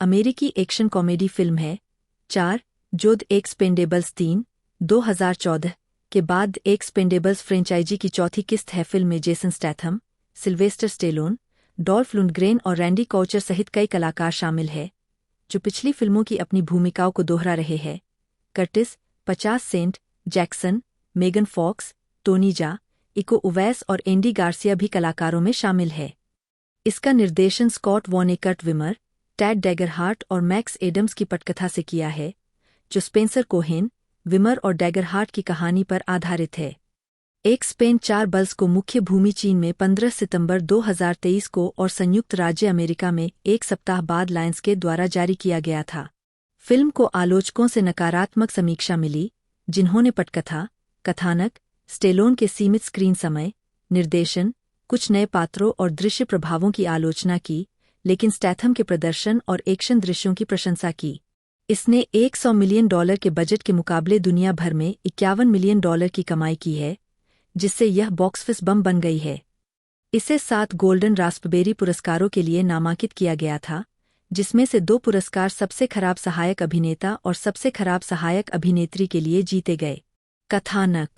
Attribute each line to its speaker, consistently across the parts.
Speaker 1: अमेरिकी action comedy film है। 4. जो द एक्सपेंडेबल्स 3, 2014 के बाद एक्सपेंडेबल्स फ्रेंचाइजी की चौथी किस्त है। फिल्म में Jason Statham, Sylvester Stallone, Dolph Lundgren और रैंडी कौचर सहित कई कलाकार शामिल हैं, जो पिछली फिल्मों की अपनी भूमिकाओं को दोहरा रहे हैं। Curtis, 50 cent, Jackson, Megan Fox, Tony Jaa, Iko Uwais और एंडी गार्सिया भी कलाकारों में शामिल है। इसका निर्देशन स्कॉट वॉनेकट विमर, टैड डैगरहार्ट और मैक्स एडम्स की पटकथा से किया है, जो स्पेंसर कोहेन, विमर और डैगरहार्ट की कहानी पर आधारित है। एक स्पेन 4 बल्स को मुख्य भूमि चीन में 15 सितंबर 2023 को और संयुक्त राज्य अमेरिका में एक सप्ताह बाद लायंसगेट द्वारा जारी किया गया था। फिल्म को आलोचकों से नकारात्मक समीक्षा मिली, जिन्होंने पटकथा, कथानक, स्टेलोन के सीमित स्क्रीन समय, निर्देशन, कुछ नए पात्रों और दृश्य प्रभावों की आलोचना की, लेकिन स्टैथम के प्रदर्शन और एक्शन दृश्यों की प्रशंसा की। इसने $100 मिलियन के बजट के मुकाबले दुनिया भर में $51 मिलियन की कमाई की है, जिससे यह बॉक्स ऑफिस बम बन गई है। इसे 7 गोल्डन रास्पबेरी पुरस्कारों के लिए नामांकित किया गया था, जिसमें से 2 पुरस्कार सबसे खराब सहायक अभिनेता और सबसे खराब सहायक अभिनेत्री के लिए जीते गए। कथानक,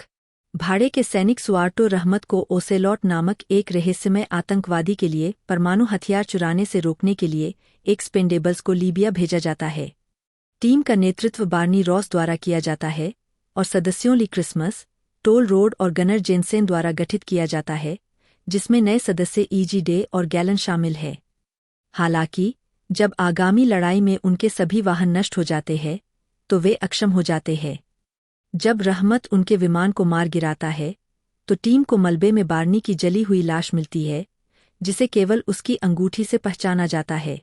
Speaker 1: भाड़े के सैनिक सुआर्टो रहमत को ओसेलॉट नामक एक रहस्यमय आतंकवादी के लिए परमाणु हथियार चुराने से रोकने के लिए एक्सपेंडेबल्स को लीबिया भेजा जाता है। टीम का नेतृत्व बार्नी रॉस द्वारा किया जाता है और सदस्यों ली क्रिसमस, टोल रोड और गनर जेनसेन द्वारा गठित किया जाता है, जिसमें नए सदस्य ईजी डे और गैलन शामिल है। हालांकि, जब आगामी लड़ाई में उनके सभी वाहन नष्ट हो जाते हैं, तो वे अक्षम हो जाते हैं। जब रहमत उनके विमान को मार गिराता है, तो टीम को मलबे में बार्नी की जली हुई लाश मिलती है, जिसे केवल उसकी अंगूठी से पहचाना जाता है।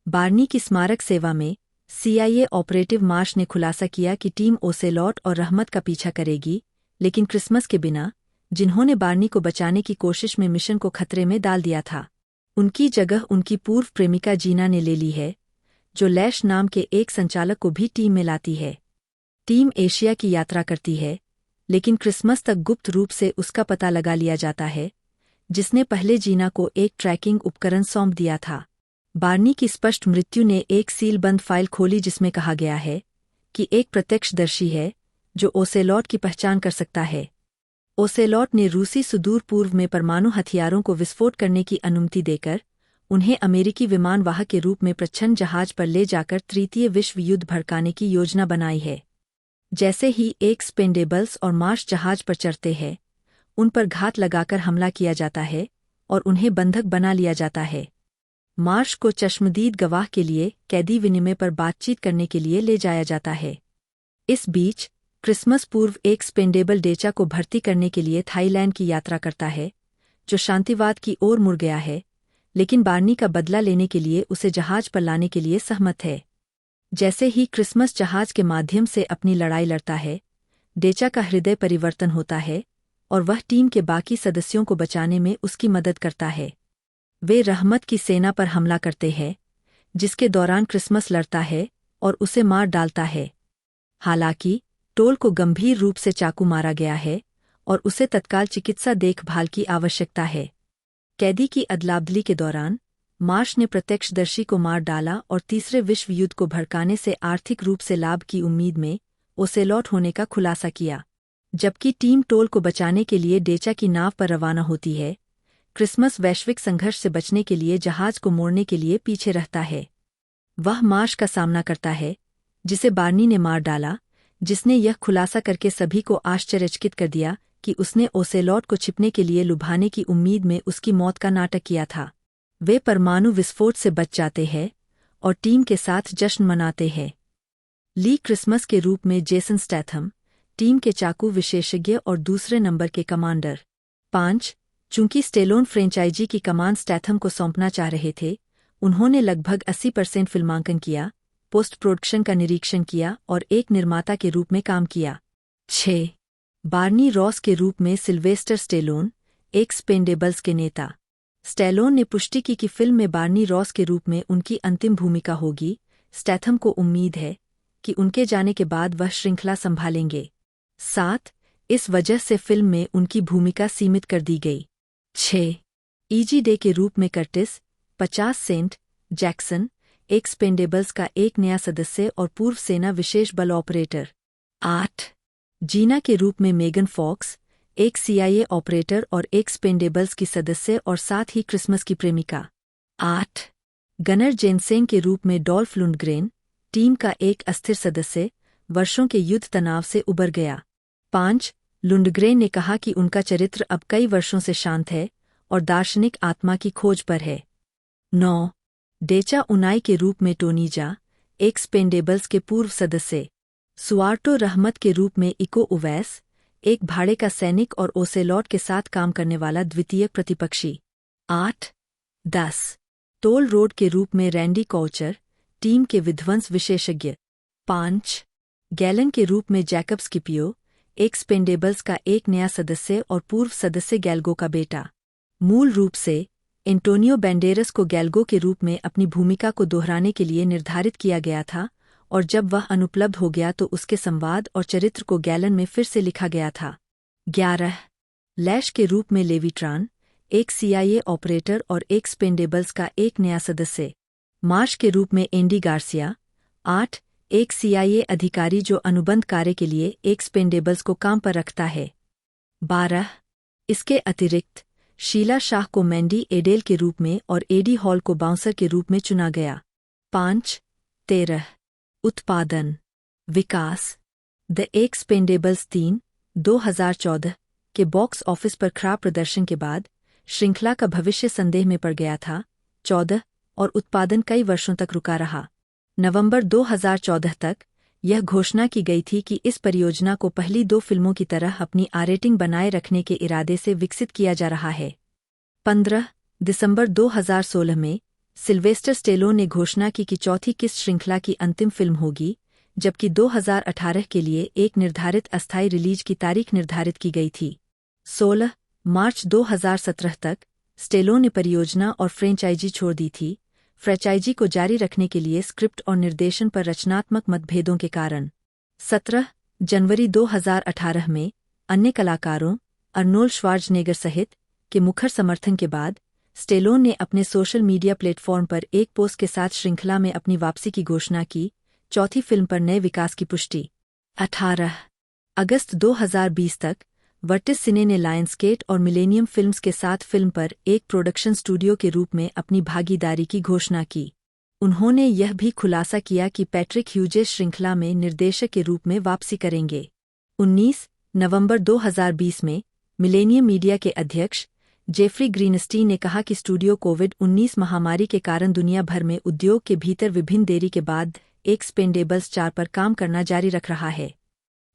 Speaker 1: बार्नी की स्मारक सेवा में CIA ऑपरेटिव मार्श ने खुलासा किया कि टीम ओसेलॉट और रहमत का पीछा करेगी, लेकिन क्रिसमस के बिना, जिन्होंने बार्नी को बचाने की कोशिश में मिशन को खतरे में डाल दिया था। उनकी जगह उनकी पूर्व प्रेमिका जीना ने ले ली है, जो लैश नाम के एक संचालक को भी टीम में लाती है। टीम एशिया की यात्रा करती है, लेकिन क्रिसमस तक गुप्त रूप से उसका पता लगा लिया जाता है, जिसने पहले जीना को एक ट्रैकिंग उपकरण सौंप दिया था। बार्नी की स्पष्ट मृत्यु ने एक सीलबंद फाइल खोली जिसमें कहा गया है कि एक प्रत्यक्षदर्शी है जो ओसेलॉट की पहचान कर सकता है। ओसेलॉट ने रूसी सुदूर पूर्व में परमाणु हथियारों को विस्फोट करने की अनुमति देकर उन्हें अमेरिकी विमानवाहक के रूप में प्रच्छन्न जहाज पर ले जाकर तृतीय विश्व युद्ध भड़काने की योजना बनाई है। जैसे ही एक्सपेंडेबल्स और मार्श जहाज पर चढ़ते हैं, उन पर घात लगाकर हमला किया जाता है और उन्हें बंधक बना लिया जाता है। मार्श को चश्मदीद गवाह के लिए कैदी विनिमय पर बातचीत करने के लिए ले जाया जाता है। इस बीच, क्रिसमस पूर्व एक्सपेंडेबल डेचा को भर्ती करने के लिए थाईलैंड की यात्रा करता है, जो शांतिवाद की ओर मुड़ गया है, लेकिन बार्नी का बदला लेने के लिए उसे जहाज पर लाने के लिए सहमत है। जैसे ही क्रिसमस जहाज के माध्यम से अपनी लड़ाई लड़ता है, डेचा का हृदय परिवर्तन होता है और वह टीम के बाकी सदस्यों को बचाने में उसकी मदद करता है। वे रहमत की सेना पर हमला करते हैं, जिसके दौरान क्रिसमस लड़ता है और उसे मार डालता है। हालांकि, टोल को गंभीर रूप से चाकू मारा गया है और उसे तत्काल चिकित्सा देखभाल की आवश्यकता है। कैदी की अदलाबदली के दौरान, मार्श ने प्रत्यक्षदर्शी को मार डाला और तीसरे विश्व युद्ध को भड़काने से आर्थिक रूप से लाभ की उम्मीद में ओसेलॉट होने का खुलासा किया। जबकि टीम टोल को बचाने के लिए डेचा की नाव पर रवाना होती है, क्रिसमस वैश्विक संघर्ष से बचने के लिए जहाज को मोड़ने के लिए पीछे रहता है। वह मार्श का सामना करता है, जिसे बार्नी ने मार डाला, जिसने यह खुलासा करके सभी को आश्चर्यचकित कर दिया कि उसने ओसेलॉट को छिपने के लिए लुभाने की उम्मीद में उसकी मौत का नाटक किया था। वे परमाणु विस्फोट से बच जाते हैं और टीम के साथ जश्न मनाते हैं। ली क्रिसमस के रूप में जेसन स्टैथम, टीम के चाकू विशेषज्ञ और दूसरे नंबर के कमांडर। 5. चूंकि स्टेलोन फ्रेंचाइजी की कमान स्टैथम को सौंपना चाह रहे थे, उन्होंने लगभग 80% फिल्मांकन किया, पोस्ट प्रोडक्शन का निरीक्षण किया और एक निर्माता के रूप में काम किया। 6. बार्नी रॉस के रूप में सिल्वेस्टर स्टेलोन, एक्सपेंडेबल्स के नेता। स्टेलोन ने पुष्टि की कि फिल्म में बार्नी रॉस के रूप में उनकी अंतिम भूमिका होगी। स्टैथम को उम्मीद है कि उनके जाने के बाद वह श्रृंखला संभालेंगे। 7. इस वजह से फिल्म में उनकी भूमिका सीमित कर दी गई। 6. ईजी डे के रूप में कर्टिस, 50 सेंट, जैक्सन, एक्सपेंडेबल्स का एक नया सदस्य और पूर्व सेना विशेष बल ऑपरेटर। 8. जीना के रूप में मेगन फॉक्स, एक CIA ऑपरेटर और एक्सपेंडेबल्स की सदस्य और साथ ही क्रिसमस की प्रेमिका। 8. गनर जेनसेन के रूप में डॉल्फ लुंडग्रेन, टीम का एक अस्थिर सदस्य, वर्षों के युद्ध तनाव से उबर गया। 5. लुंडग्रेन ने कहा कि उनका चरित्र अब कई वर्षों से शांत है और दार्शनिक आत्मा की खोज पर है। 9. डेचा उनाई के रूप में टोनीजा, एक्सपेंडेबल्स के पूर्व सदस्य। सुआर्टो रहमत के रूप में इको उवैस, एक भाड़े का सैनिक और ओसेलॉट के साथ काम करने वाला द्वितीय प्रतिपक्षी। 8. 10. टोल रोड के रूप में रैंडी कौचर, टीम के विध्वंस विशेषज्ञ। 5. गैलन के रूप में जैकब स्किपियो, एक्सपेंडेबल्स का एक नया सदस्य और पूर्व सदस्य गैल्गो का बेटा। मूल रूप से एंटोनियो बैंडेरस को गैल्गो के रूप में अपनी भूमिका को दोहराने के लिए निर्धारित किया गया था, और जब वह अनुपलब्ध हो गया तो उसके संवाद और चरित्र को गैलन में फिर से लिखा गया था। 11. लैश के रूप में लेविट्रान, एक CIA ऑपरेटर और एक्सपेंडेबल्स का एक नया सदस्य। मार्श के रूप में एंडी गार्सिया। 8. एक CIA अधिकारी जो अनुबंध कार्य के लिए एक्सपेंडेबल्स को काम पर रखता है। 12. इसके अतिरिक्त शीला शाह को मैंडी एडेल के रूप में और एडी हॉल को बाउंसर के रूप में चुना गया। 5. 13. उत्पादन विकास। द एक्सपेंडेबल्स 3, 2014 के बॉक्स ऑफिस पर खराब प्रदर्शन के बाद श्रृंखला का भविष्य संदेह में पड़ गया था। 14. और उत्पादन कई वर्षों तक रुका रहा। नवंबर 2014 तक यह घोषणा की गई थी कि इस परियोजना को पहली 2 फिल्मों की तरह अपनी R रेटिंग बनाए रखने के इरादे से विकसित किया जा रहा है। 15 दिसंबर 2016 में सिल्वेस्टर स्टेलोन ने घोषणा की कि चौथी किस श्रृंखला की अंतिम फिल्म होगी, जबकि 2018 के लिए एक निर्धारित अस्थायी रिलीज की तारीख निर्धारित की गई थी। 16 मार्च 2017 तक स्टेलोन ने परियोजना और फ्रेंचाइजी छोड़ दी थी, फ्रेंचाइजी को जारी रखने के लिए स्क्रिप्ट और निर्देशन पर रचनात्मक मतभेदों के कारण। 17 जनवरी 2018 में अन्य कलाकारों अर्नोल्ड श्वार्ज़नेगर सहित के मुखर समर्थन के बाद स्टेलोन ने अपने सोशल मीडिया प्लेटफॉर्म पर एक पोस्ट के साथ श्रृंखला में अपनी वापसी की घोषणा की। चौथी फिल्म पर नए विकास की पुष्टि। 18 अगस्त 2020 तक वर्टिस सिने ने लायंसगेट और मिलेनियम फिल्म्स के साथ फिल्म पर एक प्रोडक्शन स्टूडियो के रूप में अपनी भागीदारी की घोषणा की। उन्होंने यह भी खुलासा किया कि पैट्रिक ह्यूजेस श्रृंखला में निर्देशक के रूप में वापसी करेंगे। 19 नवंबर 2020 में मिलेनियम मीडिया के अध्यक्ष जेफरी ग्रीनस्टीन ने कहा कि स्टूडियो कोविड-19 महामारी के कारण दुनिया भर में उद्योग के भीतर विभिन्न देरी के बाद एक्सपेंडेबल्स 4 पर काम करना जारी रख रहा है।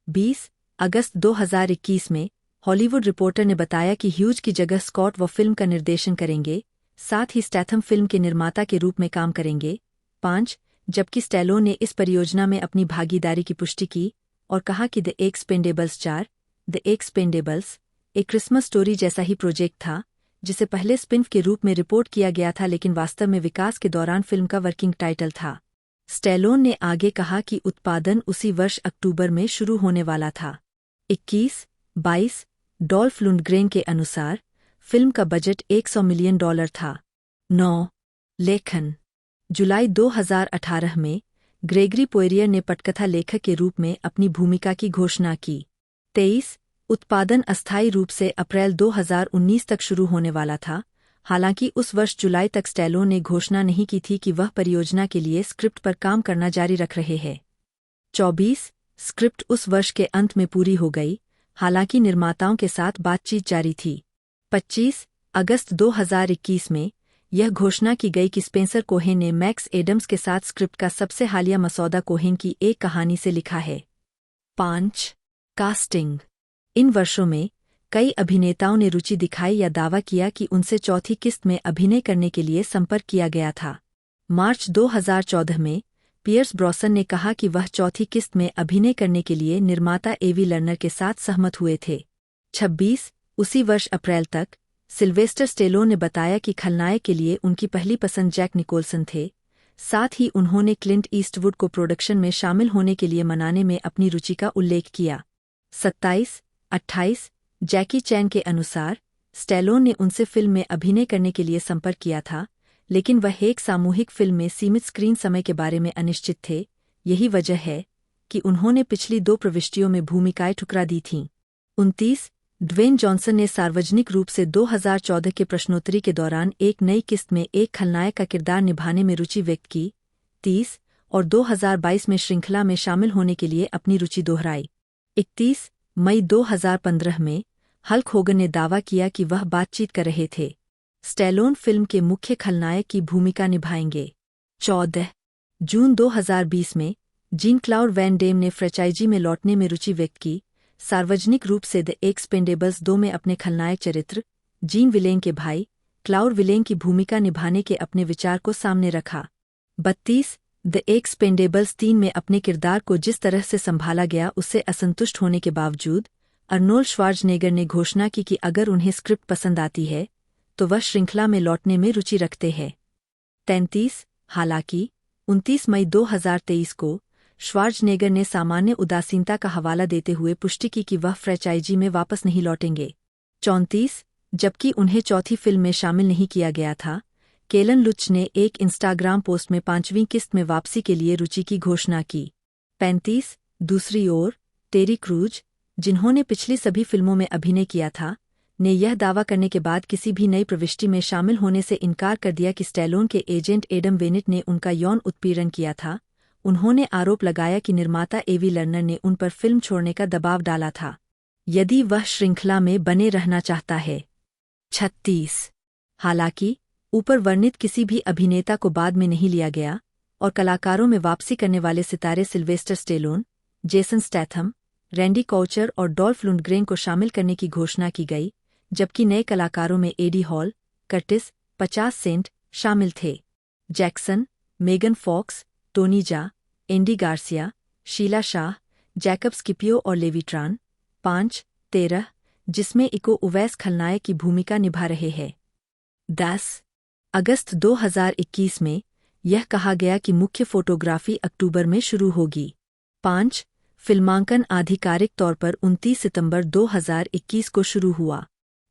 Speaker 1: 20 अगस्त 2021 में हॉलीवुड रिपोर्टर ने बताया कि ह्यूज की जगह स्कॉट वो फिल्म का निर्देशन करेंगे, साथ ही स्टैथम फिल्म के निर्माता के रूप में काम करेंगे। 5 जबकि स्टैलोन ने इस परियोजना में अपनी भागीदारी की पुष्टि की और कहा कि द एक्सपेंडेबल्स 4, द एक्सपेंडेबल्स एक क्रिसमस स्टोरी जैसा ही प्रोजेक्ट था, जिसे पहले स्पिन के रूप में रिपोर्ट किया गया था लेकिन वास्तव में विकास के दौरान फिल्म का वर्किंग टाइटल था। स्टैलोन ने आगे कहा कि उत्पादन उसी वर्ष अक्टूबर में शुरू होने वाला था। 21-22 डॉल्फ लुंडग्रेन के अनुसार फिल्म का बजट $100 मिलियन था। 9 लेखन जुलाई 2018 में ग्रेगरी पोयरियर ने पटकथा लेखक के रूप में अपनी भूमिका की घोषणा की। 23 उत्पादन अस्थायी रूप से अप्रैल 2019 तक शुरू होने वाला था, हालांकि उस वर्ष जुलाई तक स्टैलोन ने घोषणा नहीं की थी कि वह परियोजना के लिए स्क्रिप्ट पर काम करना जारी रख रहे हैं। 24 स्क्रिप्ट उस वर्ष के अंत में पूरी हो गई, हालांकि निर्माताओं के साथ बातचीत जारी थी। 25 अगस्त 2021 में यह घोषणा की गई कि स्पेंसर कोहेन ने मैक्स एडम्स के साथ स्क्रिप्ट का सबसे हालिया मसौदा कोहेन की एक कहानी से लिखा है। 5 कास्टिंग इन वर्षों में कई अभिनेताओं ने रुचि दिखाई या दावा किया कि उनसे चौथी किस्त में अभिनय करने के लिए संपर्क किया गया था। मार्च 2014 में पियर्स ब्रॉसन ने कहा कि वह चौथी किस्त में अभिनय करने के लिए निर्माता एवी लर्नर के साथ सहमत हुए थे। 26 उसी वर्ष अप्रैल तक सिल्वेस्टर स्टेलोन ने बताया कि खलनायक के लिए उनकी पहली पसंद जैक निकोलसन थे, साथ ही उन्होंने क्लिंट ईस्टवुड को प्रोडक्शन में शामिल होने के लिए मनाने में अपनी रुचि का उल्लेख किया। 27-28 जैकी चैन के अनुसार स्टैलोन ने उनसे फिल्म में अभिनय करने के लिए संपर्क किया था, लेकिन वह एक सामूहिक फिल्म में सीमित स्क्रीन समय के बारे में अनिश्चित थे। यही वजह है कि उन्होंने पिछली 2 प्रविष्टियों में भूमिकाएं ठुकरा दी थीं। 29 ड्वेन जॉनसन ने सार्वजनिक रूप से 2014 के प्रश्नोत्तरी के दौरान एक नई किस्त में एक खलनायक का किरदार निभाने में रुचि व्यक्त की। 30 और 2022 में श्रृंखला में शामिल होने के लिए अपनी रुचि दोहराई। 31 मई 2015 में हल्क होगन ने दावा किया कि वह बातचीत कर रहे थे। स्टैलोन फिल्म के मुख्य खलनायक की भूमिका निभाएंगे। 14 जून 2020 में जीन क्लाउड वैन डेम ने फ्रेंचाइजी में लौटने में रुचि व्यक्त की। सार्वजनिक रूप से द एक्सपेंडेबल्स 2 में अपने खलनायक चरित्र जीन विलेन के भाई क्लाउड विलेन की भूमिका निभाने के अपने विचार को सामने रखा। 32 द एक्सपेंडेबल्स 3 में अपने किरदार को जिस तरह से संभाला गया उससे असंतुष्ट होने के बावजूद अर्नोल्ड श्वार्ज़नेगर ने घोषणा की कि अगर उन्हें स्क्रिप्ट पसंद आती है तो वह श्रृंखला में लौटने में रुचि रखते हैं। 33 हालांकि 29 मई 2023 को श्वार्ज़नेगर ने सामान्य उदासीनता का हवाला देते हुए पुष्टि की कि वह फ्रेंचाइजी में वापस नहीं लौटेंगे। 34 जबकि उन्हें चौथी फिल्म में शामिल नहीं किया गया था, केलन लुच ने एक इंस्टाग्राम पोस्ट में 5वीं किस्त में वापसी के लिए रुचि की घोषणा की। 35 दूसरी ओर टेरी क्रूज, जिन्होंने पिछली सभी फिल्मों में अभिनय किया था, ने यह दावा करने के बाद किसी भी नई प्रविष्टि में शामिल होने से इनकार कर दिया कि स्टैलोन के एजेंट एडम वेनिट ने उनका यौन उत्पीड़न किया था। उन्होंने आरोप लगाया कि निर्माता एवी लर्नर ने उन पर फिल्म छोड़ने का दबाव डाला था यदि वह श्रृंखला में बने रहना चाहता है। 36 हालांकि ऊपर वर्णित किसी भी अभिनेता को बाद में नहीं लिया गया और कलाकारों में वापसी करने वाले सितारे Sylvester Stallone, Jason Statham, Randy Couture और डॉल्फ लुंडग्रेन को शामिल करने की घोषणा की गई, जबकि नए कलाकारों में एडी हॉल, कर्टिस 50 सेंट शामिल थे। Jackson, Megan Fox, Tony Jaa, Andy Garcia, Sheila Shah, Jacob Scipio और लेविट्रान 5-13, जिसमें इको उवैस खलनायक की भूमिका निभा रहे हैं। 10 अगस्त 2021 में यह कहा गया कि मुख्य फोटोग्राफी अक्टूबर में शुरू होगी। 5 फिल्मांकन आधिकारिक तौर पर 29 सितंबर 2021 को शुरू हुआ।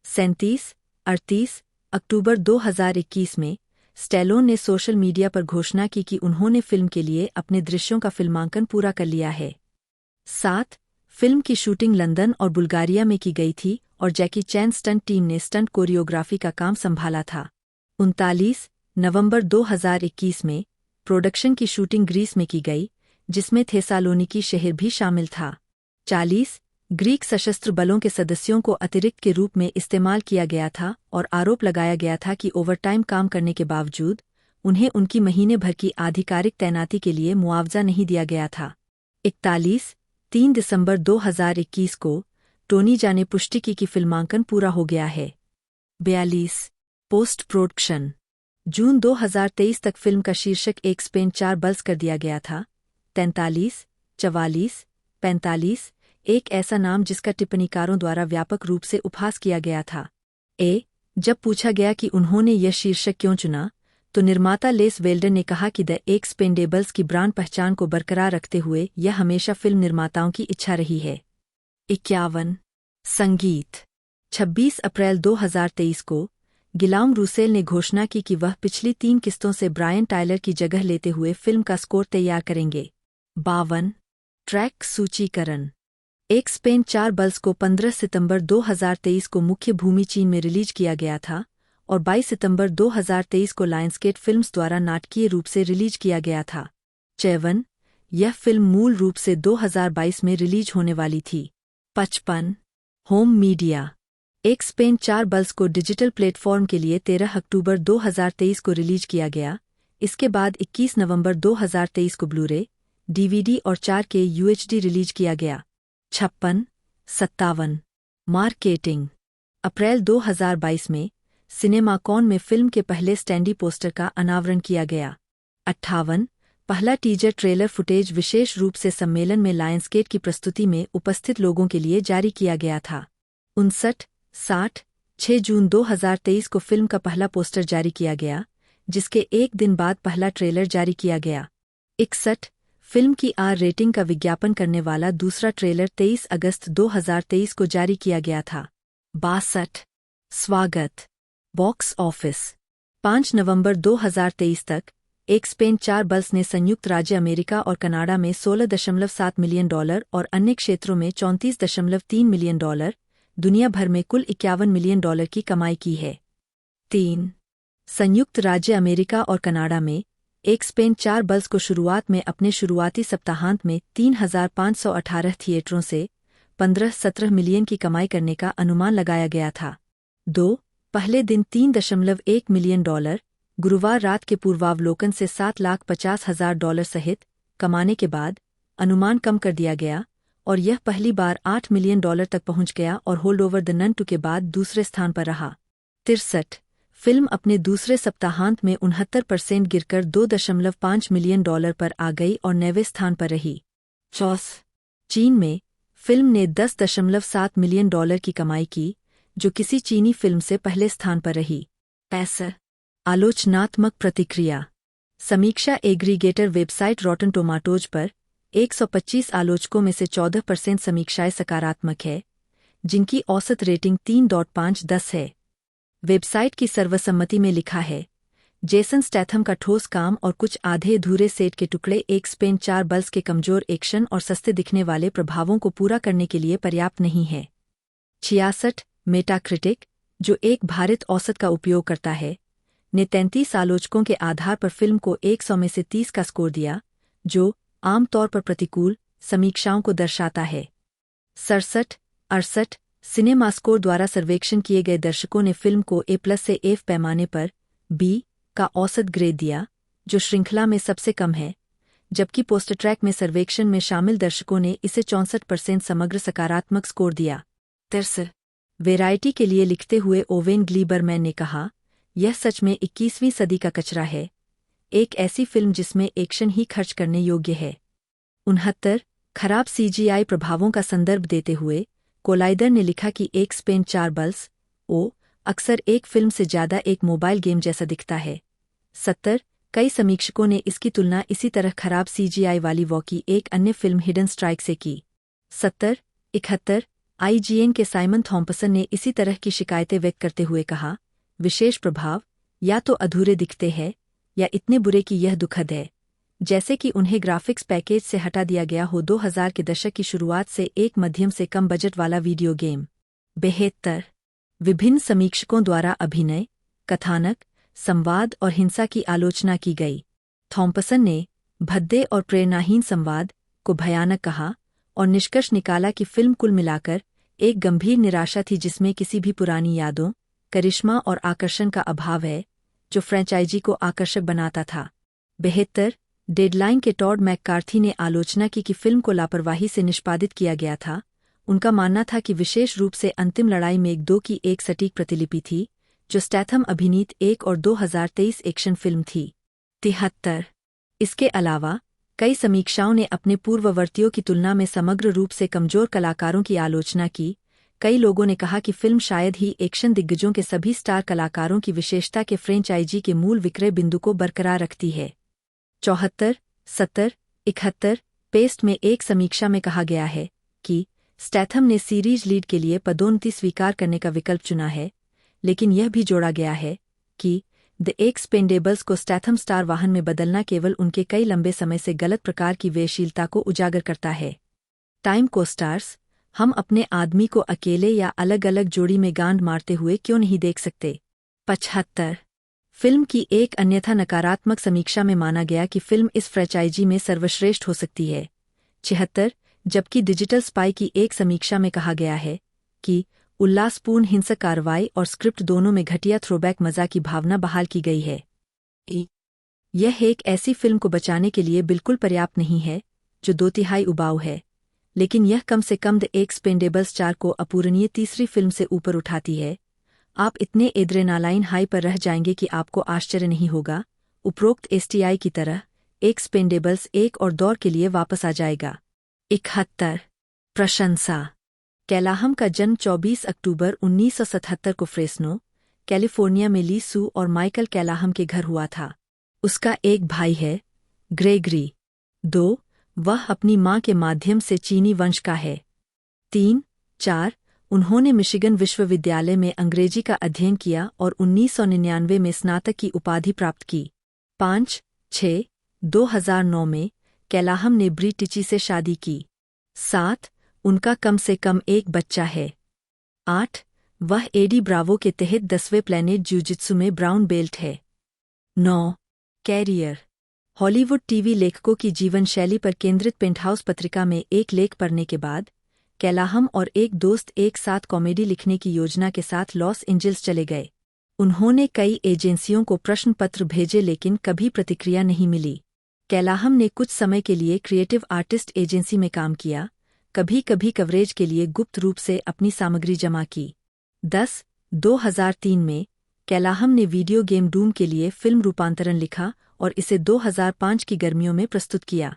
Speaker 1: 37-38 अक्टूबर 2021 में स्टैलोन ने सोशल मीडिया पर घोषणा की कि उन्होंने फिल्म के लिए अपने दृश्यों का फिल्मांकन पूरा कर लिया है। 7 फिल्म की शूटिंग लंदन और बुल्गारिया में की गई थी और जैकी चैन स्टंट टीम ने स्टंट कोरियोग्राफी का काम संभाला था। 39 नवंबर 2021 में प्रोडक्शन की शूटिंग ग्रीस में की गई, जिसमें थेसालोनिकी शहर भी शामिल था। 40 ग्रीक सशस्त्र बलों के सदस्यों को अतिरिक्त के रूप में इस्तेमाल किया गया था और आरोप लगाया गया था कि ओवरटाइम काम करने के बावजूद उन्हें उनकी महीने भर की आधिकारिक तैनाती के लिए मुआवजा नहीं दिया गया था। 41 3 दिसंबर 2021 को टोनी जा ने पुष्टि की कि फिल्मांकन पूरा हो गया है। 42 पोस्ट प्रोडक्शन जून 2023 तक फिल्म का शीर्षक एक स्पेन 4 बल्स कर दिया गया था। 43 44 45 एक ऐसा नाम जिसका टिप्पणीकारों द्वारा व्यापक रूप से उपहास किया गया था। जब पूछा गया कि उन्होंने यह शीर्षक क्यों चुना, तो निर्माता लेस वेल्डन ने कहा कि द एक्सपेंडेबल्स की ब्रांड पहचान को बरकरार रखते हुए यह हमेशा फिल्म निर्माताओं की इच्छा रही है। 51 संगीत 26 अप्रैल 2023 को गिलाम रूसेल ने घोषणा की कि वह पिछली 3 किस्तों से ब्रायन टायलर की जगह लेते हुए फिल्म का स्कोर तैयार करेंगे। 52 ट्रैक सूचीकरण एक स्पेन 4 बल्स को 15 सितंबर 2023 को मुख्य भूमि चीन में रिलीज किया गया था और 22 सितंबर 2023 को लायंसगेट फिल्म्स द्वारा नाटकीय रूप से रिलीज किया गया था। 54 यह फिल्म मूल रूप से 2022 में रिलीज होने वाली थी। 55 होम मीडिया एक स्पेन 4 बल्स को डिजिटल प्लेटफॉर्म के लिए 13 अक्टूबर 2023 को रिलीज किया गया। इसके बाद 21 नवंबर 2023 को ब्लूरे, डीवीडी और 4K UHD रिलीज किया गया। 56-57 मार्केटिंग अप्रैल 2022 में सिनेमाकॉन में फिल्म के पहले स्टैंडी पोस्टर का अनावरण किया गया। 58 पहला टीजर ट्रेलर फुटेज विशेष रूप से सम्मेलन में लायंसगेट की प्रस्तुति में उपस्थित लोगों के लिए जारी किया गया था। 59-60 6 जून 2023 को फिल्म का पहला पोस्टर जारी किया गया, जिसके एक दिन बाद पहला ट्रेलर जारी किया गया। 61 फिल्म की आर रेटिंग का विज्ञापन करने वाला दूसरा ट्रेलर 23 अगस्त 2023 को जारी किया गया था। 62 स्वागत बॉक्स ऑफिस 5 नवंबर 2023 तक एक्सपेन 4 बल्स ने संयुक्त राज्य अमेरिका और कनाडा में $16.7 मिलियन और अन्य क्षेत्रों में $34.3 मिलियन, दुनिया भर में कुल $51 मिलियन की कमाई की है। 3. संयुक्त राज्य अमेरिका और कनाडा में एक्सपेन 4 बल्स को शुरुआत में अपने शुरुआती सप्ताहांत में 3,518 थिएटरों से 15-17 मिलियन की कमाई करने का अनुमान लगाया गया था। 2. पहले दिन $3.1 मिलियन, गुरुवार रात के पूर्वावलोकन से $7,50,000 सहित कमाने के बाद अनुमान कम कर दिया गया और यह पहली बार $8 मिलियन तक पहुंच गया और होल्ड ओवर द नन 2 के बाद दूसरे स्थान पर रहा। 63. फिल्म अपने दूसरे सप्ताहांत में 69% गिरकर $2.5 मिलियन पर आ गई और 9वें स्थान पर रही। 4. चीन में फिल्म ने $10.7 मिलियन की कमाई की, जो किसी चीनी फिल्म से पहले स्थान पर रही। 5. आलोचनात्मक प्रतिक्रिया। समीक्षा एग्रीगेटर वेबसाइट रॉटन टोमाटोज पर 125 आलोचकों में से 14% समीक्षाएं सकारात्मक है, जिनकी औसत रेटिंग 3.5/10 है। वेबसाइट की सर्वसम्मति में लिखा है, जेसन स्टैथम का ठोस काम और कुछ आधे अधूरे सेट के टुकड़े एक्सपेन 4 बल्स के कमजोर एक्शन और सस्ते दिखने वाले प्रभावों को पूरा करने के लिए पर्याप्त नहीं है। 66. मेटाक्रिटिक, जो एक भारित औसत का उपयोग करता है, ने 33 आलोचकों के आधार पर फिल्म को 100 में से 30 का स्कोर दिया, जो आमतौर पर प्रतिकूल समीक्षाओं को दर्शाता है। 67. सिनेमास्कोर द्वारा सर्वेक्षण किए गए दर्शकों ने फिल्म को A+ से F पैमाने पर B का औसत ग्रेड दिया, जो श्रृंखला में सबसे कम है, जबकि पोस्ट ट्रैक में सर्वेक्षण में शामिल दर्शकों ने इसे 64% समग्र सकारात्मक स्कोर दिया। 63. वेराइटी के लिए लिखते हुए ओवेन ग्लीबरमैन ने कहा, यह सच में 21वीं सदी का कचरा है, एक ऐसी फिल्म जिसमें एक्शन ही खर्च करने योग्य है। 69. खराब CGI प्रभावों का संदर्भ देते हुए कोलाइडर ने लिखा कि एक्सपेन 4 बल्स अक्सर एक फिल्म से ज़्यादा एक मोबाइल गेम जैसा दिखता है। 70. कई समीक्षकों ने इसकी तुलना इसी तरह खराब CGI वाली वॉकी एक अन्य फिल्म हिडन स्ट्राइक से की। 70. 71. IGN के साइमन थॉम्पसन ने इसी तरह की शिकायतें व्यक्त करते हुए कहा, विशेष प्रभाव या तो अधूरे दिखते हैं या इतने बुरे कि यह दुखद है, जैसे कि उन्हें ग्राफिक्स पैकेज से हटा दिया गया हो। 2000 के दशक की शुरुआत से एक मध्यम से कम बजट वाला वीडियो गेम। 72. विभिन्न समीक्षकों द्वारा अभिनय, कथानक, संवाद और हिंसा की आलोचना की गई। थॉम्पसन ने भद्दे और प्रेरणाहीन संवाद को भयानक कहा और निष्कर्ष निकाला कि फिल्म कुल मिलाकर एक गंभीर निराशा थी जिसमें किसी भी पुरानी यादों, करिश्मा और आकर्षण का अभाव है, जो फ्रेंचाइजी को आकर्षक बनाता था। 72. डेडलाइन के टॉड मैककार्थी ने आलोचना की कि फिल्म को लापरवाही से निष्पादित किया गया था। उनका मानना था कि विशेष रूप से अंतिम लड़ाई मेघ 2 की एक सटीक प्रतिलिपि थी, जो स्टैथम अभिनीत 1 और 2023 एक्शन फिल्म थी। 73. इसके अलावा कई समीक्षाओं ने अपने पूर्ववर्तियों की तुलना में समग्र रूप से कमजोर कलाकारों की आलोचना की। कई लोगों ने कहा कि फिल्म शायद ही एक्शन दिग्गजों के सभी स्टार कलाकारों की विशेषता के फ्रेंचाइजी के मूल विक्रय बिंदु को बरकरार रखती है। 74. 70. 71. पेस्ट में एक समीक्षा में कहा गया है कि स्टैथम ने सीरीज लीड के लिए पदोन्नति स्वीकार करने का विकल्प चुना है, लेकिन यह भी जोड़ा गया है कि द एक्सपेंडेबल्स को स्टैथम स्टार वाहन में बदलना केवल उनके कई लंबे समय से गलत प्रकार की व्ययशीलता को उजागर करता है। टाइम को स्टार्स, हम अपने आदमी को अकेले या अलग अलग जोड़ी में गांड मारते हुए क्यों नहीं देख सकते। 75. फिल्म की एक अन्यथा नकारात्मक समीक्षा में माना गया कि फिल्म इस फ्रेंचाइजी में सर्वश्रेष्ठ हो सकती है। 76. जबकि डिजिटल स्पाई की एक समीक्षा में कहा गया है कि उल्लासपूर्ण हिंसक कार्रवाई और स्क्रिप्ट दोनों में घटिया थ्रोबैक मजा की भावना बहाल की गई है। यह एक ऐसी फिल्म को बचाने के लिए बिल्कुल पर्याप्त नहीं है जो 2/3 उबाऊ है, लेकिन यह कम से कम द एक्सपेंडेबल्स 4 को अपूरणीय तीसरी फिल्म से ऊपर उठाती है। आप इतने एड्रेनालाइन हाई पर रह जाएंगे कि आपको आश्चर्य नहीं होगा। उपरोक्त STI की तरह एक्सपेंडेबल्स 1 और दौर के लिए वापस आ जाएगा। 71. प्रशंसा। कैलाहम का जन्म 24 अक्टूबर 1977 को फ्रेस्नो, कैलिफोर्निया में ली सू और माइकल कैलाहम के घर हुआ था। उसका एक भाई है, ग्रेगरी। 2. वह अपनी मां के माध्यम से चीनी वंश का है। 3. 4. उन्होंने मिशिगन विश्वविद्यालय में अंग्रेजी का अध्ययन किया और 1999 में स्नातक की उपाधि प्राप्त की। 5/6/2009 में कैलाहम ने ब्री टिची से शादी की। 7. उनका कम से कम एक बच्चा है। 8. वह एडी ब्रावो के तहत 10वें प्लैनेट जिउ-जित्सु में ब्राउन बेल्ट है। 9. कैरियर। हॉलीवुड टीवी लेखकों की जीवन शैली पर केंद्रित पेंटहाउस पत्रिका में एक लेख पढ़ने के बाद कैलाहम और एक दोस्त एक साथ कॉमेडी लिखने की योजना के साथ लॉस एंजल्स चले गए। उन्होंने कई एजेंसियों को प्रश्न पत्र भेजे लेकिन कभी प्रतिक्रिया नहीं मिली। कैलाहम ने कुछ समय के लिए क्रिएटिव आर्टिस्ट एजेंसी में काम किया, कभी-कभी कवरेज के लिए गुप्त रूप से अपनी सामग्री जमा की। 10/2003 में कैलाहम ने वीडियो गेम डूम के लिए फिल्म रूपांतरण लिखा और इसे 2005 की गर्मियों में प्रस्तुत किया।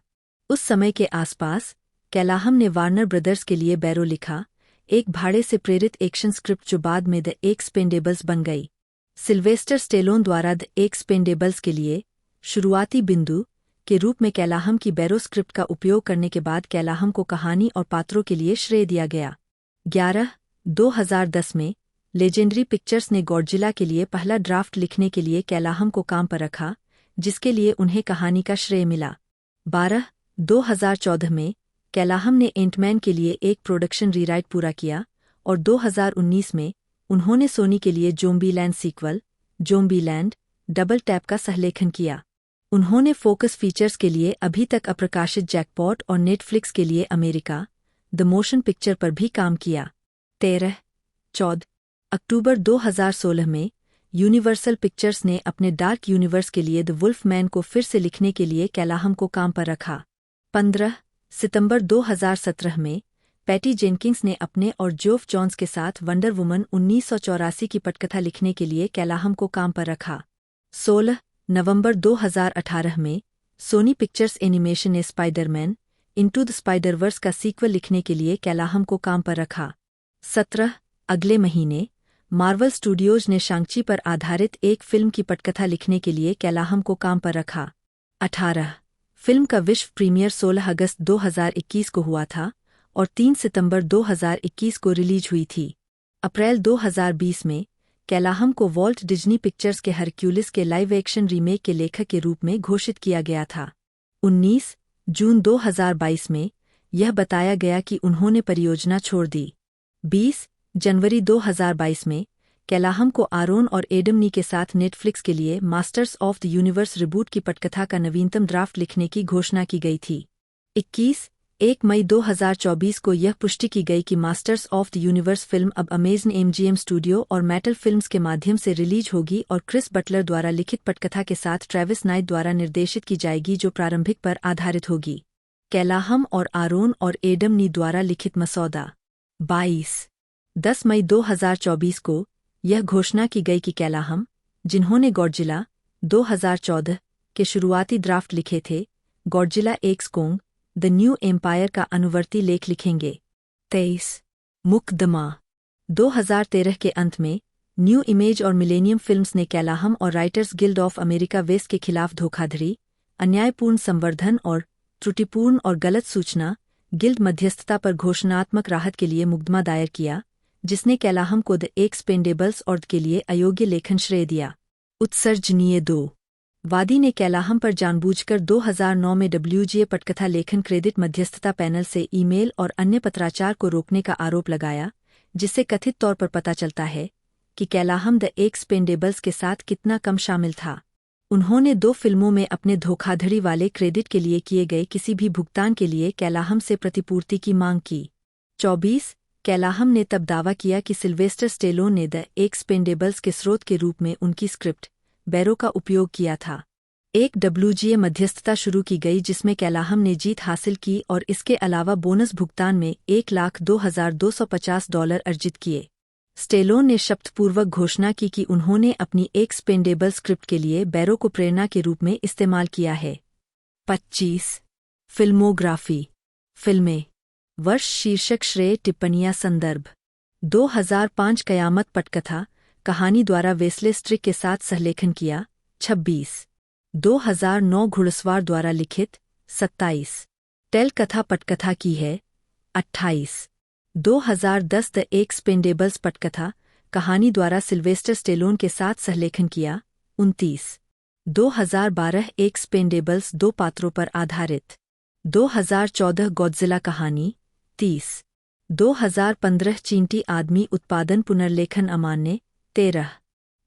Speaker 1: उस समय के आसपास कैलाहम ने वार्नर ब्रदर्स के लिए बैरो लिखा, एक भाड़े से प्रेरित एक्शन स्क्रिप्ट जो बाद में द एक्सपेंडेबल्स बन गई। सिल्वेस्टर स्टेलोन द्वारा द एक्सपेंडेबल्स के लिए शुरुआती बिंदु के रूप में कैलाहम की बैरो स्क्रिप्ट का उपयोग करने के बाद कैलाहम को कहानी और पात्रों के लिए श्रेय दिया गया। 11/2010 में लेजेंडरी पिक्चर्स ने गॉडजिला के लिए पहला ड्राफ्ट लिखने के लिए कैलाहम को काम पर रखा, जिसके लिए उन्हें कहानी का श्रेय मिला। 12/2014 में कैलाहम ने एंटमैन के लिए एक प्रोडक्शन रीराइट पूरा किया और 2019 में उन्होंने सोनी के लिए ज़ोंबीलैंड सीक्वल ज़ोंबीलैंड डबल टैप का सहलेखन किया। उन्होंने फोकस फीचर्स के लिए अभी तक अप्रकाशित जैकपॉट और नेटफ्लिक्स के लिए अमेरिका द मोशन पिक्चर पर भी काम किया। 13/14 अक्टूबर 2016 में यूनिवर्सल पिक्चर्स ने अपने डार्क यूनिवर्स के लिए द वुल्फ मैन को फिर से लिखने के लिए कैलाहम को काम पर रखा। 15 सितंबर 2017 में पैटी जेनकिंस ने अपने और जोफ जॉन्स के साथ वंडर वुमन 1984 की पटकथा लिखने के लिए कैलाहम को काम पर रखा। 16 नवंबर 2018 में सोनी पिक्चर्स एनिमेशन ने स्पाइडरमैन इनटू द स्पाइडरवर्स का सीक्वल लिखने के लिए कैलाहम को काम पर रखा। 17 अगले महीने मार्वल स्टूडियोज ने शांग-ची पर आधारित एक फिल्म की पटकथा लिखने के लिए कैलाहम को काम पर रखा। 18 फिल्म का विश्व प्रीमियर 16 अगस्त 2021 को हुआ था और 3 सितंबर 2021 को रिलीज हुई थी। अप्रैल 2020 में कैलाहम को वॉल्ट डिज्नी पिक्चर्स के हरक्यूलिस के लाइव एक्शन रीमेक के लेखक के रूप में घोषित किया गया था। 19 जून 2022 में यह बताया गया कि उन्होंने परियोजना छोड़ दी। 20 जनवरी 2022 में कैलाहम को आरोन और एडम नी के साथ नेटफ्लिक्स के लिए masters of the universe reboot की पटकथा का नवीनतम ड्राफ्ट लिखने की घोषणा की गई थी। 21 मई 2024 को यह पुष्टि की गई कि masters of the universe film अब अमेज़न एमजीएम स्टूडियो और मेटल फिल्म्स के माध्यम से रिलीज होगी और क्रिस बटलर द्वारा लिखित पटकथा के साथ ट्रेविस नाइट द्वारा निर्देशित की जाएगी जो प्रारंभिक पर आधारित होगी। कैलाहम और आरोन और एडम नी द्वारा लिखित मसौदा। 10 मई 2024 को यह घोषणा की गई कि कैलाहम, जिन्होंने गॉडजिला 2014 के शुरुआती ड्राफ्ट लिखे थे, Godzilla x Kong the New Empire का अनुवर्ती लेख लिखेंगे। 23 मुकदमा 2013 के अंत में न्यू इमेज और मिलेनियम फिल्म्स ने कैलाहम और Writers Guild of America West के खिलाफ धोखाधड़ी, अन्यायपूर्ण संवर्धन और त्रुटिपूर्ण और गलत सूचना गिल्ड मध्यस्थता पर घोषणात्मक राहत के लिए मुकदमा दायर किया, जिसने कैलाहम को द एक्सपेंडेबल्स और के लिए अयोग्य लेखन श्रेय दिया। उत्सर्जनीय 2 वादी ने कैलाहम पर जानबूझकर 2009 में WGA पटकथा लेखन क्रेडिट मध्यस्थता पैनल से ईमेल और अन्य पत्राचार को रोकने का आरोप लगाया, जिससे कथित तौर पर पता चलता है कि कैलाहम द एक्सपेंडेबल्स के साथ कितना कम शामिल था। उन्होंने 2 फिल्मों में अपने धोखाधड़ी वाले क्रेडिट के लिए किए गए किसी भी भुगतान के लिए कैलाहम से प्रतिपूर्ति की मांग की। 24 कैलाहम ने तब दावा किया कि सिल्वेस्टर स्टेलोन ने द एक्सपेंडेबल्स के स्रोत के रूप में उनकी स्क्रिप्ट बैरो का उपयोग किया था। एक WGA मध्यस्थता शुरू की गई जिसमें कैलाहम ने जीत हासिल की और इसके अलावा बोनस भुगतान में $1,02,250 अर्जित किए। स्टेलोन ने शब्दपूर्वक घोषणा की कि उन्होंने अपनी एक्सपेंडेबल स्क्रिप्ट के लिए बैरो को प्रेरणा के रूप में इस्तेमाल किया है। 25 फिल्मोग्राफी फिल्में वर्ष शीर्षक श्रेय टिप्पणियां संदर्भ 2005 कयामत पटकथा कहानी द्वारा वेस्ले स्ट्रिक के साथ सहलेखन किया। 26 2009 घुड़सवार द्वारा लिखित। 27 टेल कथा पटकथा की है। 28 2010 द एक्सपेंडेबल्स पटकथा कहानी द्वारा सिल्वेस्टर स्टेलोन के साथ सहलेखन किया। 29 2012 एक्सपेंडेबल्स 2 पात्रों पर आधारित। 2014 गॉडजिला कहानी। 30 2015 चींटी आदमी उत्पादन पुनर्लेखन अमान्य। 13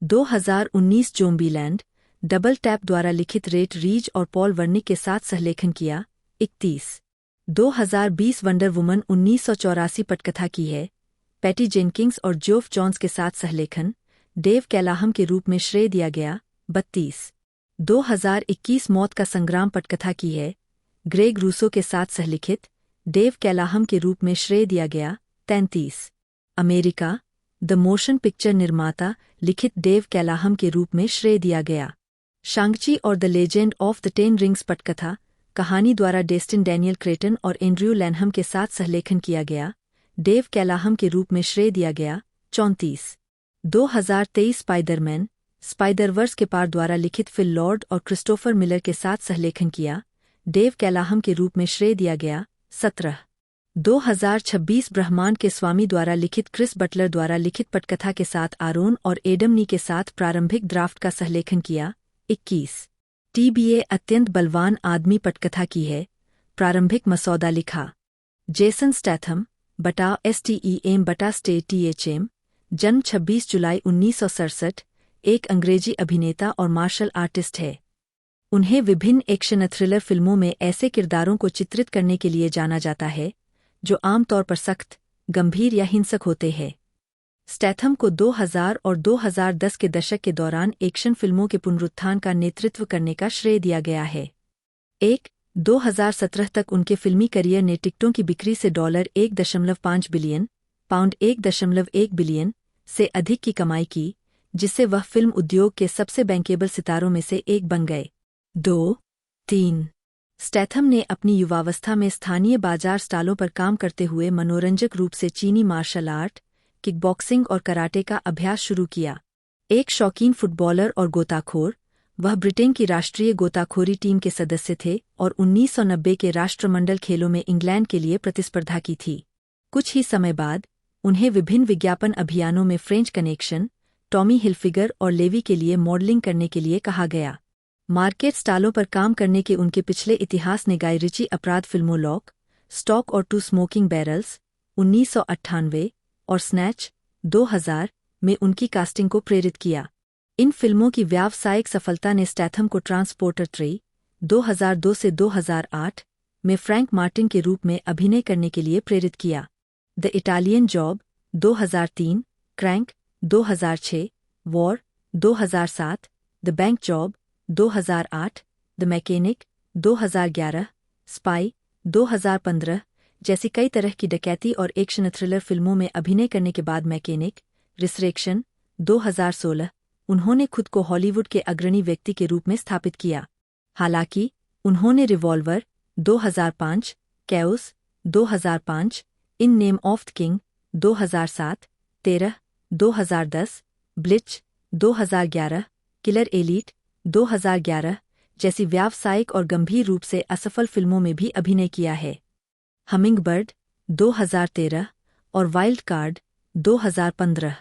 Speaker 1: 2019 जोम्बीलैंड डबल टैप द्वारा लिखित रेट रीज और पॉल वर्निक के साथ सहलेखन किया। 31 2020 वंडर वुमन 1984 पटकथा की है। पैटी जेनकिंग्स और जोफ जॉन्स के साथ सहलेखन, डेव कैलाहम के रूप में श्रेय दिया गया। 32 2021 मौत का संग्राम पटकथा की है। ग्रेग रूसो के साथ सहलिखित, डेव कैलाहम के रूप में श्रेय दिया गया। 33 अमेरिका द मोशन पिक्चर निर्माता लिखित डेव कैलाहम के रूप में श्रेय दिया गया। शांगची और the legend of the 10 rings पटकथा कहानी द्वारा डेस्टिन डैनियल क्रेटन और एंड्रयू लैनहम के साथ सहलेखन किया गया। डेव कैलाहम के रूप में श्रेय दिया गया। 34 2023 स्पाइडरमैन स्पाइडरवर्स के पार द्वारा लिखित फिल लॉर्ड और क्रिस्टोफर मिलर के साथ सहलेखन किया। डेव कैलाहम के रूप में श्रेय दिया गया। 17 2026 ब्रह्मांड के स्वामी द्वारा लिखित क्रिस बटलर द्वारा लिखित पटकथा के साथ आरोन और एडम नी के साथ प्रारंभिक ड्राफ्ट का सहलेखन किया। 21 TBA अत्यंत बलवान आदमी पटकथा की है। प्रारंभिक मसौदा लिखा जेसन स्टैथम बटा STEM बटा स्टे THM। जन्म 26 जुलाई 1967। एक अंग्रेजी अभिनेता और मार्शल आर्टिस्ट है। उन्हें विभिन्न एक्शन थ्रिलर फिल्मों में ऐसे किरदारों को चित्रित करने के लिए जाना जाता है जो आमतौर पर सख्त, गंभीर या हिंसक होते हैं। स्टैथम को 2000 और 2010 के दशक के दौरान एक्शन फिल्मों के पुनरुत्थान का नेतृत्व करने का श्रेय दिया गया है। 2017 तक उनके फिल्मी करियर ने टिकटों की बिक्री से $1.5 बिलियन, पाउंड 1.1 बिलियन से अधिक की कमाई की, जिससे वह फिल्म उद्योग के सबसे बैंकेबल सितारों में से एक बन गए। 3 स्टैथम ने अपनी युवावस्था में स्थानीय बाजार स्टालों पर काम करते हुए मनोरंजक रूप से चीनी मार्शल आर्ट, किकबॉक्सिंग और कराटे का अभ्यास शुरू किया। एक शौकीन फुटबॉलर और गोताखोर, वह ब्रिटेन की राष्ट्रीय गोताखोरी टीम के सदस्य थे और 1990 के राष्ट्रमंडल खेलों में इंग्लैंड के लिए प्रतिस्पर्धा की थी। कुछ ही समय बाद उन्हें विभिन्न विज्ञापन अभियानों में फ्रेंच कनेक्शन, टॉमी हिलफिगर और लेवी के लिए मॉडलिंग करने के लिए कहा गया। मार्केट स्टालों पर काम करने के उनके पिछले इतिहास ने गाय रिची अपराध फिल्मों लॉक, स्टॉक और 2 स्मोकिंग बैरल्स 1998 और स्नैच 2000 में उनकी कास्टिंग को प्रेरित किया। इन फिल्मों की व्यावसायिक सफलता ने स्टैथम को ट्रांसपोर्टर 3 2002 से 2008 में फ्रैंक मार्टिन के रूप में अभिनय करने के लिए प्रेरित किया। The Italian job 2003, crank 2006, war 2007, the bank job 2008, the mechanic 2011, spy 2015 जैसी कई तरह की डकैती और एक्शन थ्रिलर फिल्मों में अभिनय करने के बाद मैकेनिक, रिसरेक्शन 2016 उन्होंने खुद को हॉलीवुड के अग्रणी व्यक्ति के रूप में स्थापित किया। हालांकि उन्होंने revolver 2005, chaos 2005, in name of the king 2007, 13 2010, bleach 2011, killer elite 2011 जैसी व्यावसायिक और गंभीर रूप से असफल फिल्मों में भी अभिनय किया है। हमिंगबर्ड 2013 और वाइल्ड कार्ड 2015।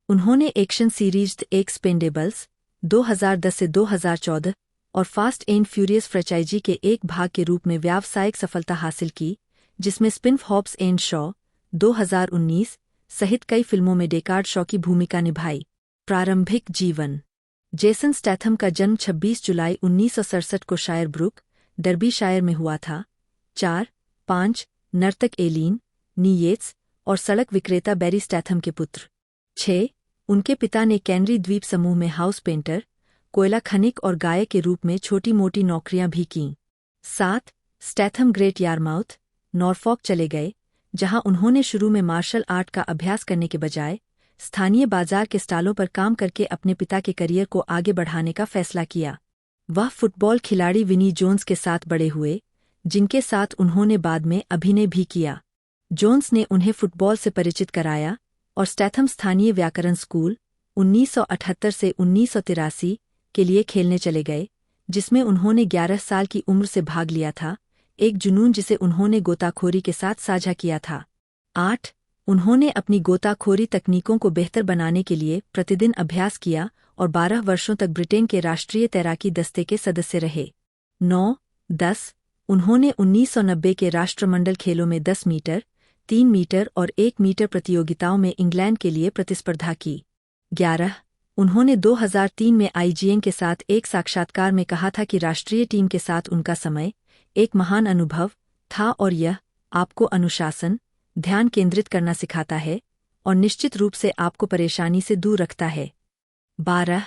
Speaker 1: उन्होंने एक्शन सीरीज द एक्सपेंडेबल्स 2010 से 2014 और फास्ट एंड फ्यूरियस फ्रेंचाइजी के एक भाग के रूप में व्यावसायिक सफलता हासिल की, जिसमें स्पिन-ऑफ हॉब्स एंड शॉ 2019 सहित कई फिल्मों में डेकार्ड शॉ की भूमिका निभाई। प्रारंभिक जीवन जेसन स्टैथम का जन्म 26 जुलाई 1967 को शायरब्रुक, डर्बीशायर में हुआ था। 4-5 नर्तक एलीन, नीयेट्स और सड़क विक्रेता बैरी स्टैथम के पुत्र। 6 उनके पिता ने कैनरी द्वीप समूह में हाउस पेंटर, कोयला खनिक और गायक के रूप में छोटी-मोटी नौकरियां भी कीं। 7 स्टैथम ग्रेट यारमाउथ, नॉरफॉक चले गए, जहां उन्होंने शुरू में मार्शल आर्ट का अभ्यास करने के बजाय स्थानीय बाजार के स्टालों पर काम करके अपने पिता के करियर को आगे बढ़ाने का फैसला किया। वह फुटबॉल खिलाड़ी विनी जोन्स के साथ बड़े हुए, जिनके साथ उन्होंने बाद में अभिनय भी किया। जोन्स ने उन्हें फुटबॉल से परिचित कराया और स्टैथम स्थानीय व्याकरण स्कूल 1978 से 1983 के लिए खेलने चले गए, जिसमें उन्होंने 11 साल की उम्र से भाग लिया था, एक जुनून जिसे उन्होंने गोताखोरी के साथ साझा किया था। 8 उन्होंने अपनी गोताखोरी तकनीकों को बेहतर बनाने के लिए प्रतिदिन अभ्यास किया और 12 वर्षों तक ब्रिटेन के राष्ट्रीय तैराकी दस्ते के सदस्य रहे। 9-10 उन्होंने 1990 के राष्ट्रमंडल खेलों में 10 मीटर, 3 मीटर और 1 मीटर प्रतियोगिताओं में इंग्लैंड के लिए प्रतिस्पर्धा की। 11 उन्होंने 2003 में IGN के साथ एक साक्षात्कार में कहा था कि राष्ट्रीय टीम के साथ उनका समय एक महान अनुभव था और यह आपको अनुशासन, ध्यान केंद्रित करना सिखाता है और निश्चित रूप से आपको परेशानी से दूर रखता है। 12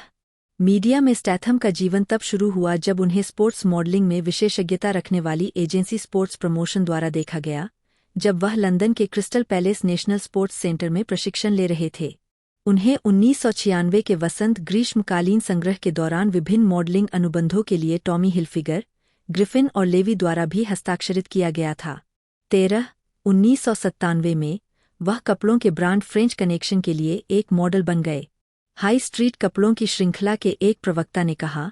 Speaker 1: मीडिया में स्टैथम का जीवन तब शुरू हुआ जब उन्हें स्पोर्ट्स मॉडलिंग में विशेषज्ञता रखने वाली एजेंसी स्पोर्ट्स प्रमोशन द्वारा देखा गया, जब वह लंदन के crystal palace national sports centre में प्रशिक्षण ले रहे थे। उन्हें 1996 के वसंत ग्रीष्मकालीन संग्रह के दौरान विभिन्न मॉडलिंग अनुबंधों के लिए टॉमी हिल्फिगर, ग्रिफिन और लेवी द्वारा भी हस्ताक्षरित किया गया था। 13 1997 में वह कपड़ों के ब्रांड फ्रेंच कनेक्शन के लिए एक मॉडल बन गए। हाई स्ट्रीट कपड़ों की श्रृंखला के एक प्रवक्ता ने कहा,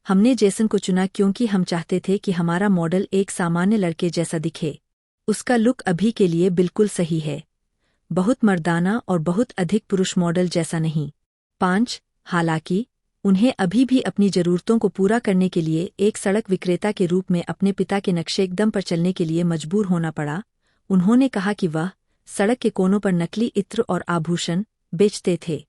Speaker 1: हमने जेसन को चुना क्योंकि हम चाहते थे कि हमारा मॉडल एक सामान्य लड़के जैसा दिखे। उसका लुक अभी के लिए बिल्कुल सही है, बहुत मर्दाना और बहुत अधिक पुरुष मॉडल जैसा नहीं। 5 हालांकि उन्हें अभी भी अपनी ज़रूरतों को पूरा करने के लिए एक सड़क विक्रेता के रूप में अपने पिता के नक्शेकदम पर चलने के लिए मजबूर होना पड़ा। उन्होंने कहा कि वह सड़क के कोनों पर नकली इत्र और आभूषण बेचते थे।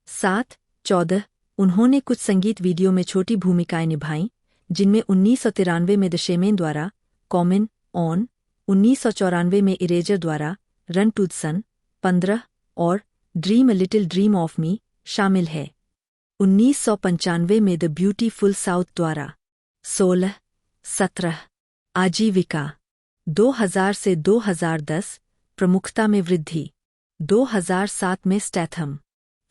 Speaker 1: 7-14 उन्होंने कुछ संगीत वीडियो में छोटी भूमिकाएं निभाईं, जिनमें 1993 में द शेमेन द्वारा कॉमन ऑन, 1994 में इरेजर द्वारा रन टू द सन, 15 और dream a little dream of me शामिल है। 1995 में द ब्यूटीफुल साउथ द्वारा 16-17 आजीविका 2000 से 2010 प्रमुखता में वृद्धि। 2007 में स्टैथम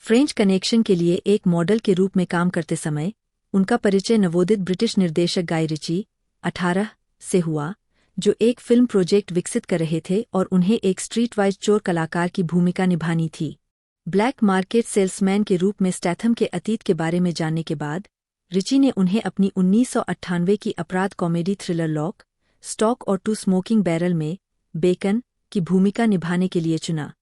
Speaker 1: फ्रेंच कनेक्शन के लिए एक मॉडल के रूप में काम करते समय उनका परिचय नवोदित ब्रिटिश निर्देशक गाय रिची 18 से हुआ, जो एक फिल्म प्रोजेक्ट विकसित कर रहे थे और उन्हें एक स्ट्रीटवाइज चोर कलाकार की भूमिका निभानी थी। ब्लैक मार्केट सेल्समैन के रूप में स्टैथम के अतीत के बारे में जानने के बाद रिची ने उन्हें अपनी 1998 की अपराध कॉमेडी थ्रिलर लॉक, स्टॉक और टू स्मोकिंग बैरल में बेकन की भूमिका निभाने के लिए चुना।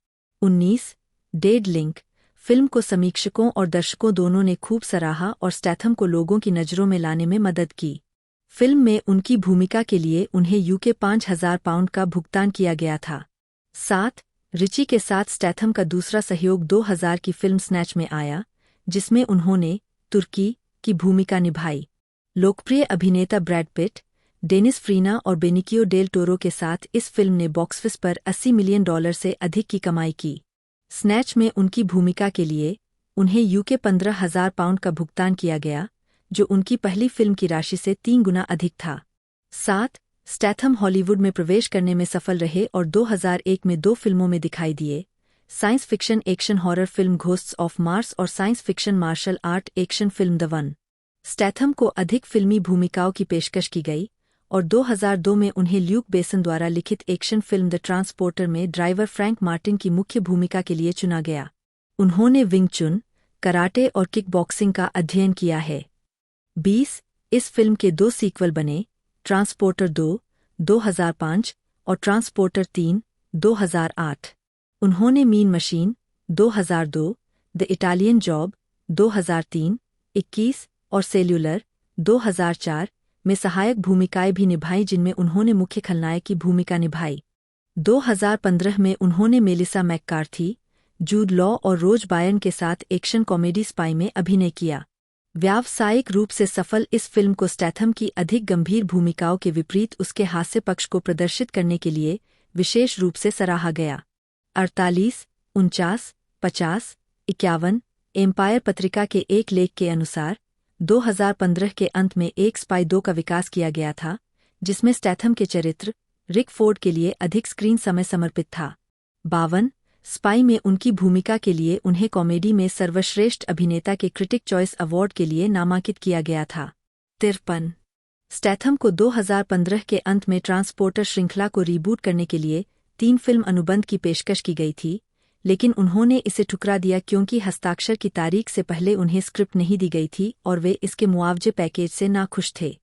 Speaker 1: 19 डेड लिंक फिल्म को समीक्षकों और दर्शकों दोनों ने खूब सराहा और स्टैथम को लोगों की नज़रों में लाने में मदद की। फिल्म में उनकी भूमिका के लिए उन्हें UK 5,000 पाउंड का भुगतान किया गया था। 7 रिची के साथ स्टैथम का दूसरा सहयोग 2000 की फिल्म स्नैच में आया, जिसमें उन्होंने तुर्की की भूमिका निभाई। लोकप्रिय अभिनेता ब्रैड पिट, डेनिस फ्रीना और बेनिकियो डेल टोरो के साथ इस फिल्म ने बॉक्स ऑफिस पर $80 मिलियन से अधिक की कमाई की। स्नैच में उनकी भूमिका के लिए उन्हें UK 15,000 पाउंड का भुगतान किया गया, जो उनकी पहली फिल्म की राशि से 3 गुना अधिक था। 7 स्टैथम हॉलीवुड में प्रवेश करने में सफल रहे और 2001 में 2 फिल्मों में दिखाई दिए, science fiction action horror film ghosts of Mars और science fiction martial art action film the one. Statham को अधिक फिल्मी भूमिकाओं की पेशकश की गई और 2002 में उन्हें ल्यूक बेसन द्वारा लिखित एक्शन फिल्म द ट्रांसपोर्टर में ड्राइवर फ्रैंक मार्टिन की मुख्य भूमिका के लिए चुना गया। उन्होंने विंग चुन, कराटे और किक बॉक्सिंग का अध्ययन किया है। 20 इस फिल्म के 2 सीक्वल बने, ट्रांसपोर्टर 2 2005 और ट्रांसपोर्टर 3 2008। उन्होंने mean machine 2002, the Italian job 2003, 21 और सेल्यूलर 2004 में सहायक भूमिकाएं भी निभाई, जिनमें उन्होंने मुख्य खलनायक की भूमिका निभाई। 2015 में उन्होंने मेलिसा मैककार्थी, जूड लॉ और रोज बायर्न के साथ एक्शन कॉमेडी स्पाई में अभिनय किया। व्यावसायिक रूप से सफल इस फिल्म को स्टैथम की अधिक गंभीर भूमिकाओं के विपरीत उसके हास्य पक्ष को प्रदर्शित करने के लिए विशेष रूप से सराहा गया। 48, 49, 50, 51 एम्पायर पत्रिका के एक लेख के अनुसार 2015 के अंत में एक स्पाई 2 का विकास किया गया था, जिसमें स्टैथम के चरित्र रिक फोर्ड के लिए अधिक स्क्रीन समय समर्पित था। 52 स्पाई में उनकी भूमिका के लिए उन्हें कॉमेडी में सर्वश्रेष्ठ अभिनेता के क्रिटिक चॉइस अवार्ड के लिए नामांकित किया गया था। 53 स्टैथम को 2015 के अंत में ट्रांसपोर्टर श्रृंखला को रीबूट करने के लिए 3 फिल्म अनुबंध की पेशकश की गई थी, लेकिन उन्होंने इसे ठुकरा दिया क्योंकि हस्ताक्षर की तारीख से पहले उन्हें स्क्रिप्ट नहीं दी गई थी और वे इसके मुआवजे पैकेज से नाखुश थे।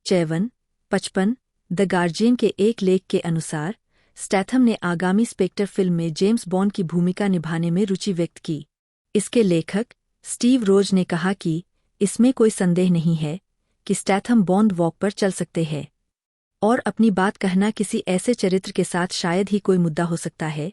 Speaker 1: 54 55 द गार्जियन के एक लेख के अनुसार स्टैथम ने आगामी स्पेक्टर फिल्म में जेम्स बॉन्ड की भूमिका निभाने में रुचि व्यक्त की। इसके लेखक स्टीव रोज ने कहा कि इसमें कोई संदेह नहीं है कि स्टैथम बॉन्ड वॉक पर चल सकते हैं और अपनी बात कहना किसी ऐसे चरित्र के साथ शायद ही कोई मुद्दा हो सकता है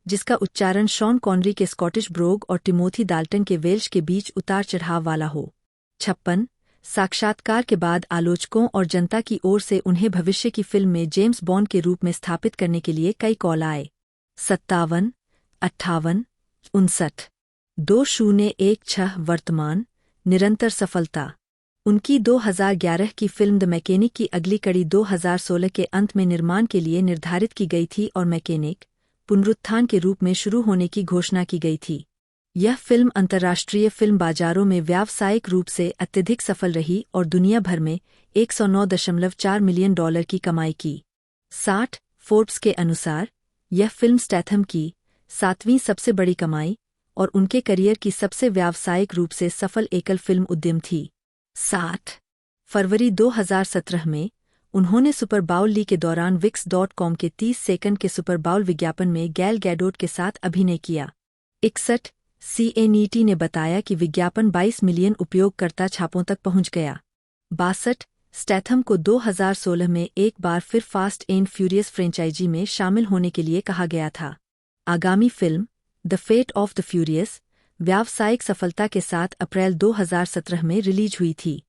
Speaker 1: जिसका उच्चारण शॉन कॉनरी के स्कॉटिश ब्रोग और टिमोथी डाल्टन के वेल्श के बीच उतार चढ़ाव वाला हो। 56 साक्षात्कार के बाद आलोचकों और जनता की ओर से उन्हें भविष्य की फिल्म में जेम्स बॉन्ड के रूप में स्थापित करने के लिए कई कॉल आए। 57, 58, 59, 2016 वर्तमान निरंतर सफलता। उनकी 2011 की फिल्म द मैकेनिक की अगली कड़ी 2016 के अंत में निर्माण के लिए निर्धारित की गई थी और मैकेनिक पुनरुत्थान के रूप में शुरू होने की घोषणा की गई थी। यह फिल्म अंतर्राष्ट्रीय फिल्म बाजारों में व्यावसायिक रूप से अत्यधिक सफल रही और दुनिया भर में $109.4 मिलियन की कमाई की। 60 फोर्ब्स के अनुसार यह फिल्म स्टैथम की 7वीं सबसे बड़ी कमाई और उनके करियर की सबसे व्यावसायिक रूप से सफल एकल फिल्म उद्यम थी। 60 फरवरी 2017 में उन्होंने सुपर बाउल लीग के दौरान Wix.com के 30 सेकंड के सुपर बाउल विज्ञापन में गैल गैडोट के साथ अभिनय किया। 61 CNET ने बताया कि विज्ञापन 22 मिलियन उपयोगकर्ता छापों तक पहुंच गया। 62 स्टैथम को 2016 में एक बार फिर फास्ट एंड फ्यूरियस फ्रेंचाइजी में शामिल होने के लिए कहा गया था। आगामी film the Fate of the Furious व्यावसायिक सफलता के साथ अप्रैल 2017 में रिलीज हुई थी।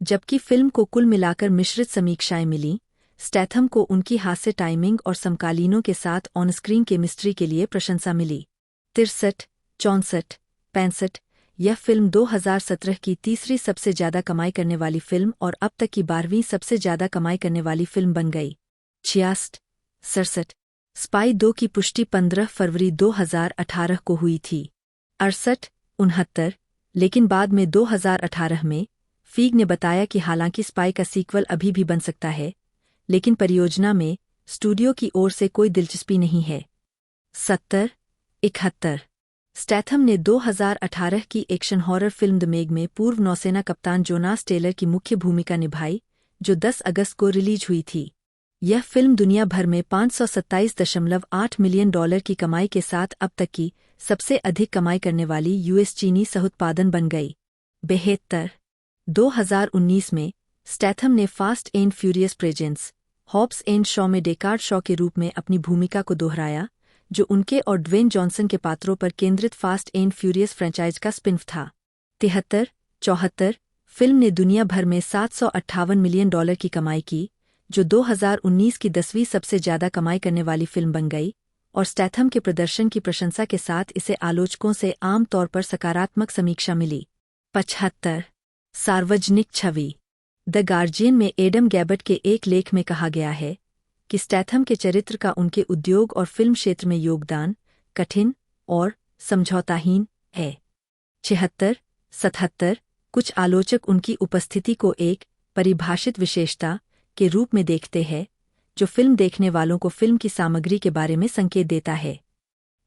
Speaker 1: जबकि फिल्म को कुल मिलाकर मिश्रित समीक्षाएं मिलीं, स्टैथम को उनकी हास्य टाइमिंग और समकालीनों के साथ ऑनस्क्रीन केमिस्ट्री के लिए प्रशंसा मिली। 63, 64, 65 यह फिल्म 2017 की तीसरी सबसे ज्यादा कमाई करने वाली फिल्म और अब तक की 12वीं सबसे ज्यादा कमाई करने वाली फिल्म बन गई। 66, 67 स्पाई 2 की पुष्टि 15 फरवरी 2018 को हुई थी। 68, 69 लेकिन बाद में 2018 में फीग ने बताया कि हालांकि स्पाई का सीक्वल अभी भी बन सकता है, लेकिन परियोजना में स्टूडियो की ओर से कोई दिलचस्पी नहीं है। 70, 71 स्टैथम ने 2018 की एक्शन हॉरर फिल्म द मेग में पूर्व नौसेना कप्तान जोनास टेलर की मुख्य भूमिका निभाई, जो 10 अगस्त को रिलीज हुई थी। यह फिल्म दुनिया भर में $527.8 मिलियन की कमाई के साथ अब तक की सबसे अधिक कमाई करने वाली यूएस चीनी सहोत्पादन बन गई। 72 2019 में स्टैथम ने Fast and Furious Presents Hobbs and Shaw में डेकार्ड शॉ के रूप में अपनी भूमिका को दोहराया, जो उनके और ड्वेन जॉनसन के पात्रों पर केंद्रित फास्ट एंड फ्यूरियस फ्रेंचाइज का स्पिन-ऑफ था। 73 74 फिल्म ने दुनिया भर में $758 मिलियन की कमाई की, जो 2019 की 10वीं सबसे ज्यादा कमाई करने वाली फिल्म बन गई और स्टैथम के प्रदर्शन की प्रशंसा के साथ इसे आलोचकों से आम तौर पर सकारात्मक समीक्षा मिली। 75 सार्वजनिक छवि द गार्जियन में एडम गैबट के एक लेख में कहा गया है कि स्टैथम के चरित्र का उनके उद्योग और फिल्म क्षेत्र में योगदान कठिन और समझौताहीन है। 76 77 कुछ आलोचक उनकी उपस्थिति को एक परिभाषित विशेषता के रूप में देखते हैं, जो फिल्म देखने वालों को फिल्म की सामग्री के बारे में संकेत देता है।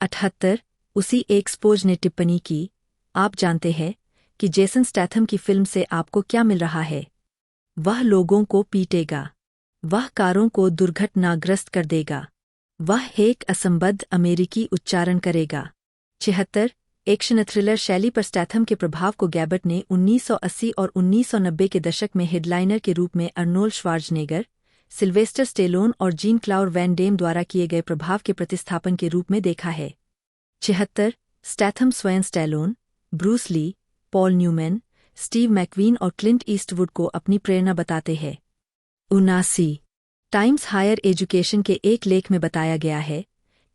Speaker 1: 78 उसी एक्सपोज ने टिप्पणी की, आप जानते हैं कि जेसन स्टैथम की फिल्म से आपको क्या मिल रहा है? वह लोगों को पीटेगा, वह कारों को दुर्घटनाग्रस्त कर देगा, वह एक असंबद्ध अमेरिकी उच्चारण करेगा। 76 एक्शन थ्रिलर शैली पर स्टैथम के प्रभाव को गैबट ने 1980 और 1990 के दशक में हेडलाइनर के रूप में अर्नोल्ड श्वार्ज़नेगर, सिल्वेस्टर स्टेलोन और जीन क्लाउड वैन डेम द्वारा किए गए प्रभाव के प्रतिस्थापन के रूप में देखा है। 76 स्टैथम स्वयं Stallone, Bruce Lee, Paul Newman, Steve McQueen और क्लिंट ईस्टवुड को अपनी प्रेरणा बताते हैं। 79 टाइम्स हायर एजुकेशन के एक लेख में बताया गया है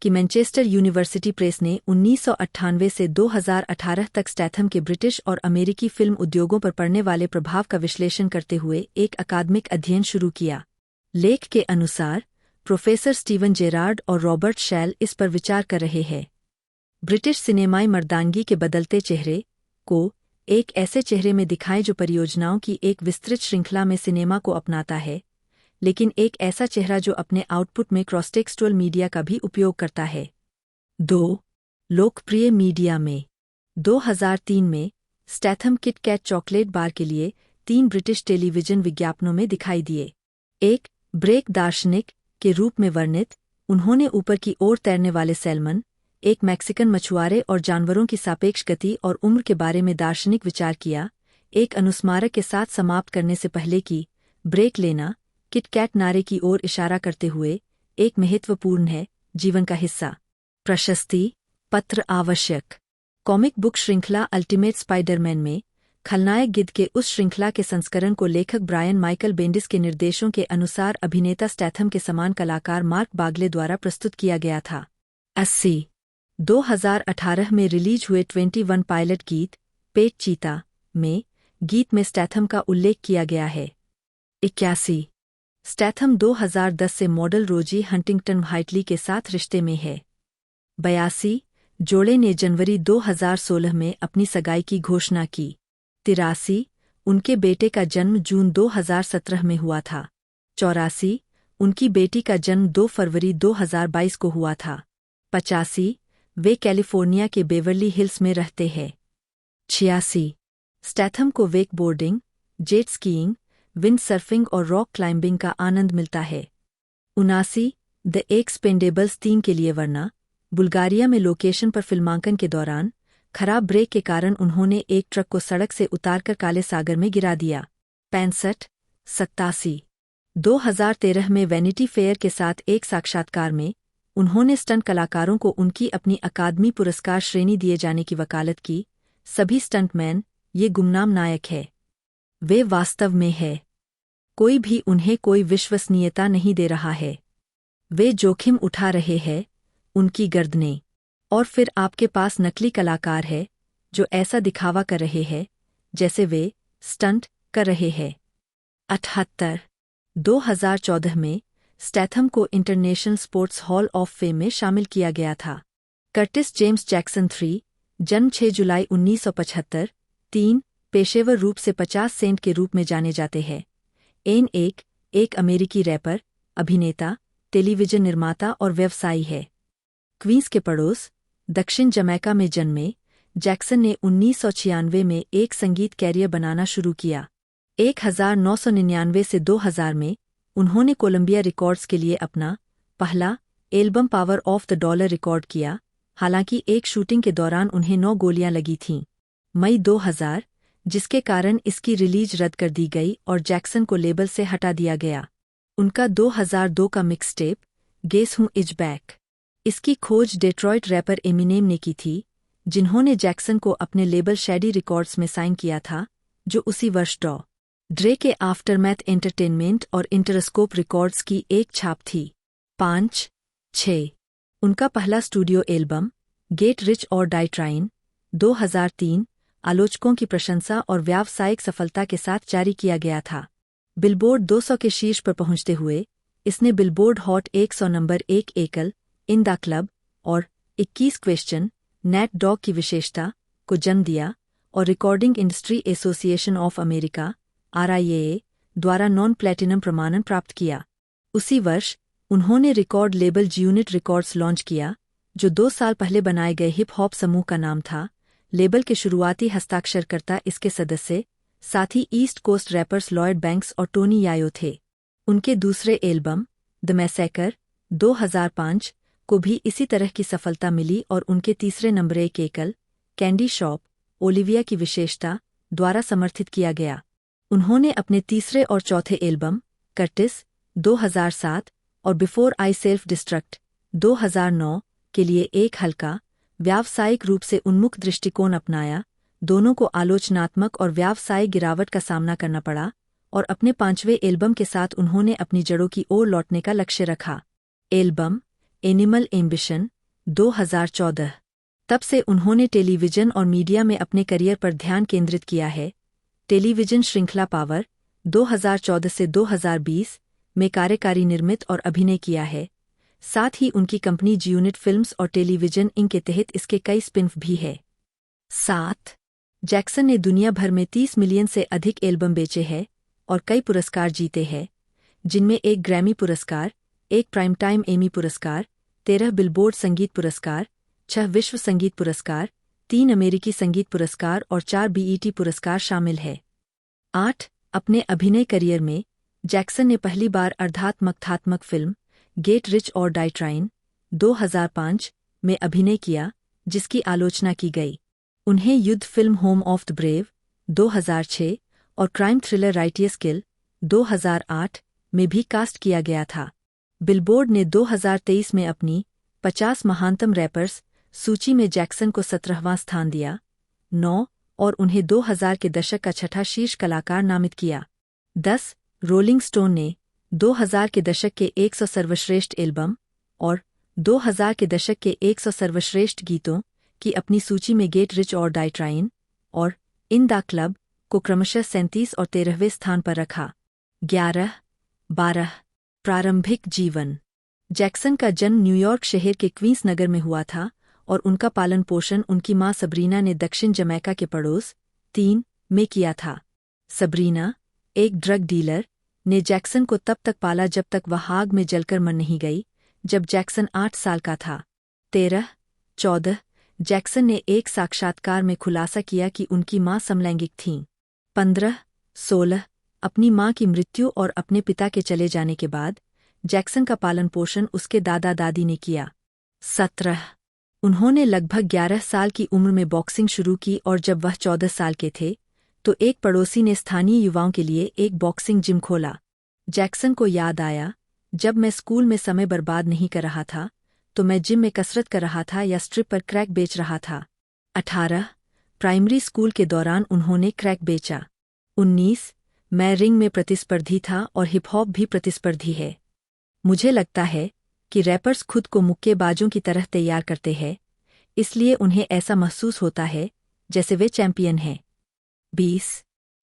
Speaker 1: कि मैनचेस्टर यूनिवर्सिटी प्रेस ने 1998 से 2018 तक स्टैथम के ब्रिटिश और अमेरिकी फिल्म उद्योगों पर पड़ने वाले प्रभाव का विश्लेषण करते हुए एक अकादमिक अध्ययन शुरू किया। लेख के अनुसार प्रोफेसर स्टीवन जेरार्ड और रॉबर्ट शैल इस पर विचार कर रहे हैं। ब्रिटिश सिनेमाई मर्दानगी के बदलते चेहरे को एक ऐसे चेहरे में दिखाएं जो परियोजनाओं की एक विस्तृत श्रृंखला में सिनेमा को अपनाता है, लेकिन एक ऐसा चेहरा जो अपने आउटपुट में क्रॉसटेक्सुअल मीडिया का भी उपयोग करता है। 2 लोकप्रिय मीडिया में 2003 में Statham Kit Kat chocolate bar के लिए 3 ब्रिटिश टेलीविजन विज्ञापनों में दिखाई दिए। एक ब्रेक दार्शनिक के रूप में वर्णित उन्होंने ऊपर की ओर तैरने वाले सैल्मन, एक मैक्सिकन मछुआरे और जानवरों की सापेक्ष गति और उम्र के बारे में दार्शनिक विचार किया। एक अनुस्मारक के साथ समाप्त करने से पहले की ब्रेक लेना, किटकैट नारे की ओर इशारा करते हुए, एक महत्वपूर्ण है जीवन का हिस्सा। प्रशस्ति पत्र आवश्यक। कॉमिक बुक श्रृंखला अल्टीमेट स्पाइडरमैन में खलनायक गिद्ध के उस श्रृंखला के संस्करण को लेखक ब्रायन माइकल बेंडिस के निर्देशों के अनुसार अभिनेता स्टैथम के समान कलाकार मार्क बागले द्वारा प्रस्तुत किया गया था। 2018 में रिलीज हुए 21 पायलट गीत पेट चीता में गीत में स्टैथम का उल्लेख किया गया है। 81 स्टैथम 2010 से मॉडल रोजी हंटिंगटन व्हाइटली के साथ रिश्ते में है। 82 जोड़े ने जनवरी 2016 में अपनी सगाई की घोषणा की। 83 उनके बेटे का जन्म जून 2017 में हुआ था। 84 उनकी बेटी का जन्म 2 फरवरी 2022 को हुआ था। 85 वे कैलिफोर्निया के बेवर्ली हिल्स में रहते हैं। 86 स्टैथम को wakeboarding, jet skiing, wind surfing और रॉक क्लाइंबिंग का आनंद मिलता है। 79 द एक्सपेंडेबल्स 3 के लिए वरना बुल्गारिया में लोकेशन पर फिल्मांकन के दौरान खराब ब्रेक के कारण उन्होंने एक ट्रक को सड़क से उतारकर काले सागर में गिरा दिया। 65 87 2013 में वैनिटी फेयर के साथ एक साक्षात्कार में उन्होंने स्टंट कलाकारों को उनकी अपनी अकादमी पुरस्कार श्रेणी दिए जाने की वकालत की। सभी स्टंटमैन ये गुमनाम नायक है, वे वास्तव में है। कोई भी उन्हें कोई विश्वसनीयता नहीं दे रहा है। वे जोखिम उठा रहे हैं, उनकी गर्दनें। और फिर आपके पास नकली कलाकार है जो ऐसा दिखावा कर रहे हैं जैसे वे स्टंट कर रहे हैं। 78 2014 में स्टैथम को international sports hall of fame में शामिल किया गया था। कर्टिस जेम्स जैक्सन 3 जन्म 6 जुलाई 1975 3 पेशेवर रूप से 50 सेंट के रूप में जाने जाते हैं। एन एक अमेरिकी रैपर, अभिनेता, टेलीविजन निर्माता और व्यवसायी है। क्वींस के पड़ोस दक्षिण जमैका में जन्मे जैक्सन ने 1996 में एक संगीत कैरियर बनाना शुरू किया। 1999 से 2000 में उन्होंने कोलंबिया रिकॉर्ड्स के लिए अपना पहला album power of the dollar record किया। हालांकि एक शूटिंग के दौरान उन्हें 9 गोलियां लगी थीं। मई 2000 जिसके कारण इसकी रिलीज रद्द कर दी गई और जैक्सन को लेबल से हटा दिया गया। उनका 2002 का मिक्सटेप गेस हूँ इज बैक, इसकी खोज डेट्रॉयट रैपर एमिनेम ने की थी, जिन्होंने जैक्सन को अपने लेबल शैडी रिकॉर्ड्स में साइन किया था, जो उसी वर्ष ड्रे के आफ्टरमैथ एंटरटेनमेंट और इंटरस्कोप रिकॉर्ड्स की एक छाप थी। 5-6 उनका पहला स्टूडियो एल्बम गेट रिच और डाई ट्राइन 2003 आलोचकों की प्रशंसा और व्यावसायिक सफलता के साथ जारी किया गया था। बिलबोर्ड 200 के शीर्ष पर पहुंचते हुए इसने बिलबोर्ड हॉट 100 नंबर 1 एकल इन द क्लब और 21 क्वेश्चन नेट डॉग की विशेषता को जन्म दिया और recording industry association of America RIAA द्वारा नॉन प्लेटिनम प्रमाणन प्राप्त किया। उसी वर्ष उन्होंने रिकॉर्ड लेबल जी-यूनिट रिकॉर्ड्स लॉन्च किया, जो 2 साल पहले बनाए गए हिप हॉप समूह का नाम था। लेबल के शुरुआती हस्ताक्षरकर्ता इसके सदस्य साथ ही East Coast rappers Lloyd Banks और टोनी यायो थे। उनके दूसरे एल्बम द मैसेकर 2005 को भी इसी तरह की सफलता मिली और उनके तीसरे नंबर 1 एकल कैंडी शॉप ओलिविया की विशेषता द्वारा समर्थित किया गया। उन्होंने अपने तीसरे और चौथे एल्बम कर्टिस 2007 और बिफोर आई सेल्फ डिस्ट्रक्ट 2009 के लिए एक हल्का व्यावसायिक रूप से उन्मुख दृष्टिकोण अपनाया। दोनों को आलोचनात्मक और व्यावसायिक गिरावट का सामना करना पड़ा और अपने 5वें एल्बम के साथ उन्होंने अपनी जड़ों की ओर लौटने का लक्ष्य रखा। एल्बम एनिमल एम्बिशन 2014 तब से उन्होंने टेलीविजन और मीडिया में अपने करियर पर ध्यान केंद्रित किया है। टेलीविजन श्रृंखला पावर 2014 से 2020 में कार्यकारी निर्मित और अभिनय किया है। साथ ही उनकी कंपनी जी-यूनिट फिल्म्स और टेलीविजन इंक के तहत इसके कई स्पिन-ऑफ भी है। 7 जैक्सन ने दुनिया भर में 30 मिलियन से अधिक एल्बम बेचे हैं और कई पुरस्कार जीते हैं, जिनमें 1 ग्रैमी पुरस्कार, 1 प्राइम टाइम एमी पुरस्कार, 13 बिलबोर्ड संगीत पुरस्कार, 6 विश्व संगीत पुरस्कार, 3 अमेरिकी संगीत पुरस्कार और 4 BET पुरस्कार शामिल है। 8 अपने अभिनय करियर में जैक्सन ने पहली बार अर्धात्मकथात्मक फिल्म गेट रिच और डाई ट्राइन 2005 में अभिनय किया, जिसकी आलोचना की गई। उन्हें युद्ध film home of the brave 2006 और क्राइम थ्रिलर राइटियस किल 2008 में भी कास्ट किया गया था। बिलबोर्ड ने 2023 में अपनी 50 महानतम रैपर्स सूची में जैक्सन को 17वां स्थान दिया, 9 और उन्हें 2000 के दशक का छठा शीर्ष कलाकार नामित किया। 10 रोलिंग स्टोन ने 2000 के दशक के 100 सर्वश्रेष्ठ एल्बम और 2000 के दशक के 100 सर्वश्रेष्ठ गीतों की अपनी सूची में गेट रिच और डाई ट्राइन और इन द क्लब को क्रमशः 37 और 13वें स्थान पर रखा। 11-12 प्रारंभिक जीवन। जैक्सन का जन्म न्यूयॉर्क शहर के क्वींस नगर में हुआ था और उनका पालन पोषण उनकी मां सबरीना ने दक्षिण जमैका के पड़ोस 3 में किया था। सबरीना, एक ड्रग डीलर, ने जैक्सन को तब तक पाला जब तक वह आग में जलकर मर नहीं गई, जब जैक्सन 8 साल का था। 13-14 जैक्सन ने एक साक्षात्कार में खुलासा किया कि उनकी मां समलैंगिक थीं। 15-16 अपनी मां की मृत्यु और अपने पिता के चले जाने के बाद जैक्सन का पालन पोषण उसके दादा दादी ने किया। 17 उन्होंने लगभग 11 साल की उम्र में बॉक्सिंग शुरू की और जब वह 14 साल के थे तो एक पड़ोसी ने स्थानीय युवाओं के लिए एक बॉक्सिंग जिम खोला। जैक्सन को याद आया, जब मैं स्कूल में समय बर्बाद नहीं कर रहा था तो मैं जिम में कसरत कर रहा था या स्ट्रिप पर क्रैक बेच रहा था। 18 प्राइमरी स्कूल के दौरान उन्होंने क्रैक बेचा। 19 मैं रिंग में प्रतिस्पर्धी था और हिप हॉप भी प्रतिस्पर्धी है। मुझे लगता है कि रैपर्स खुद को मुक्केबाजों की तरह तैयार करते हैं, इसलिए उन्हें ऐसा महसूस होता है जैसे वे चैंपियन हैं।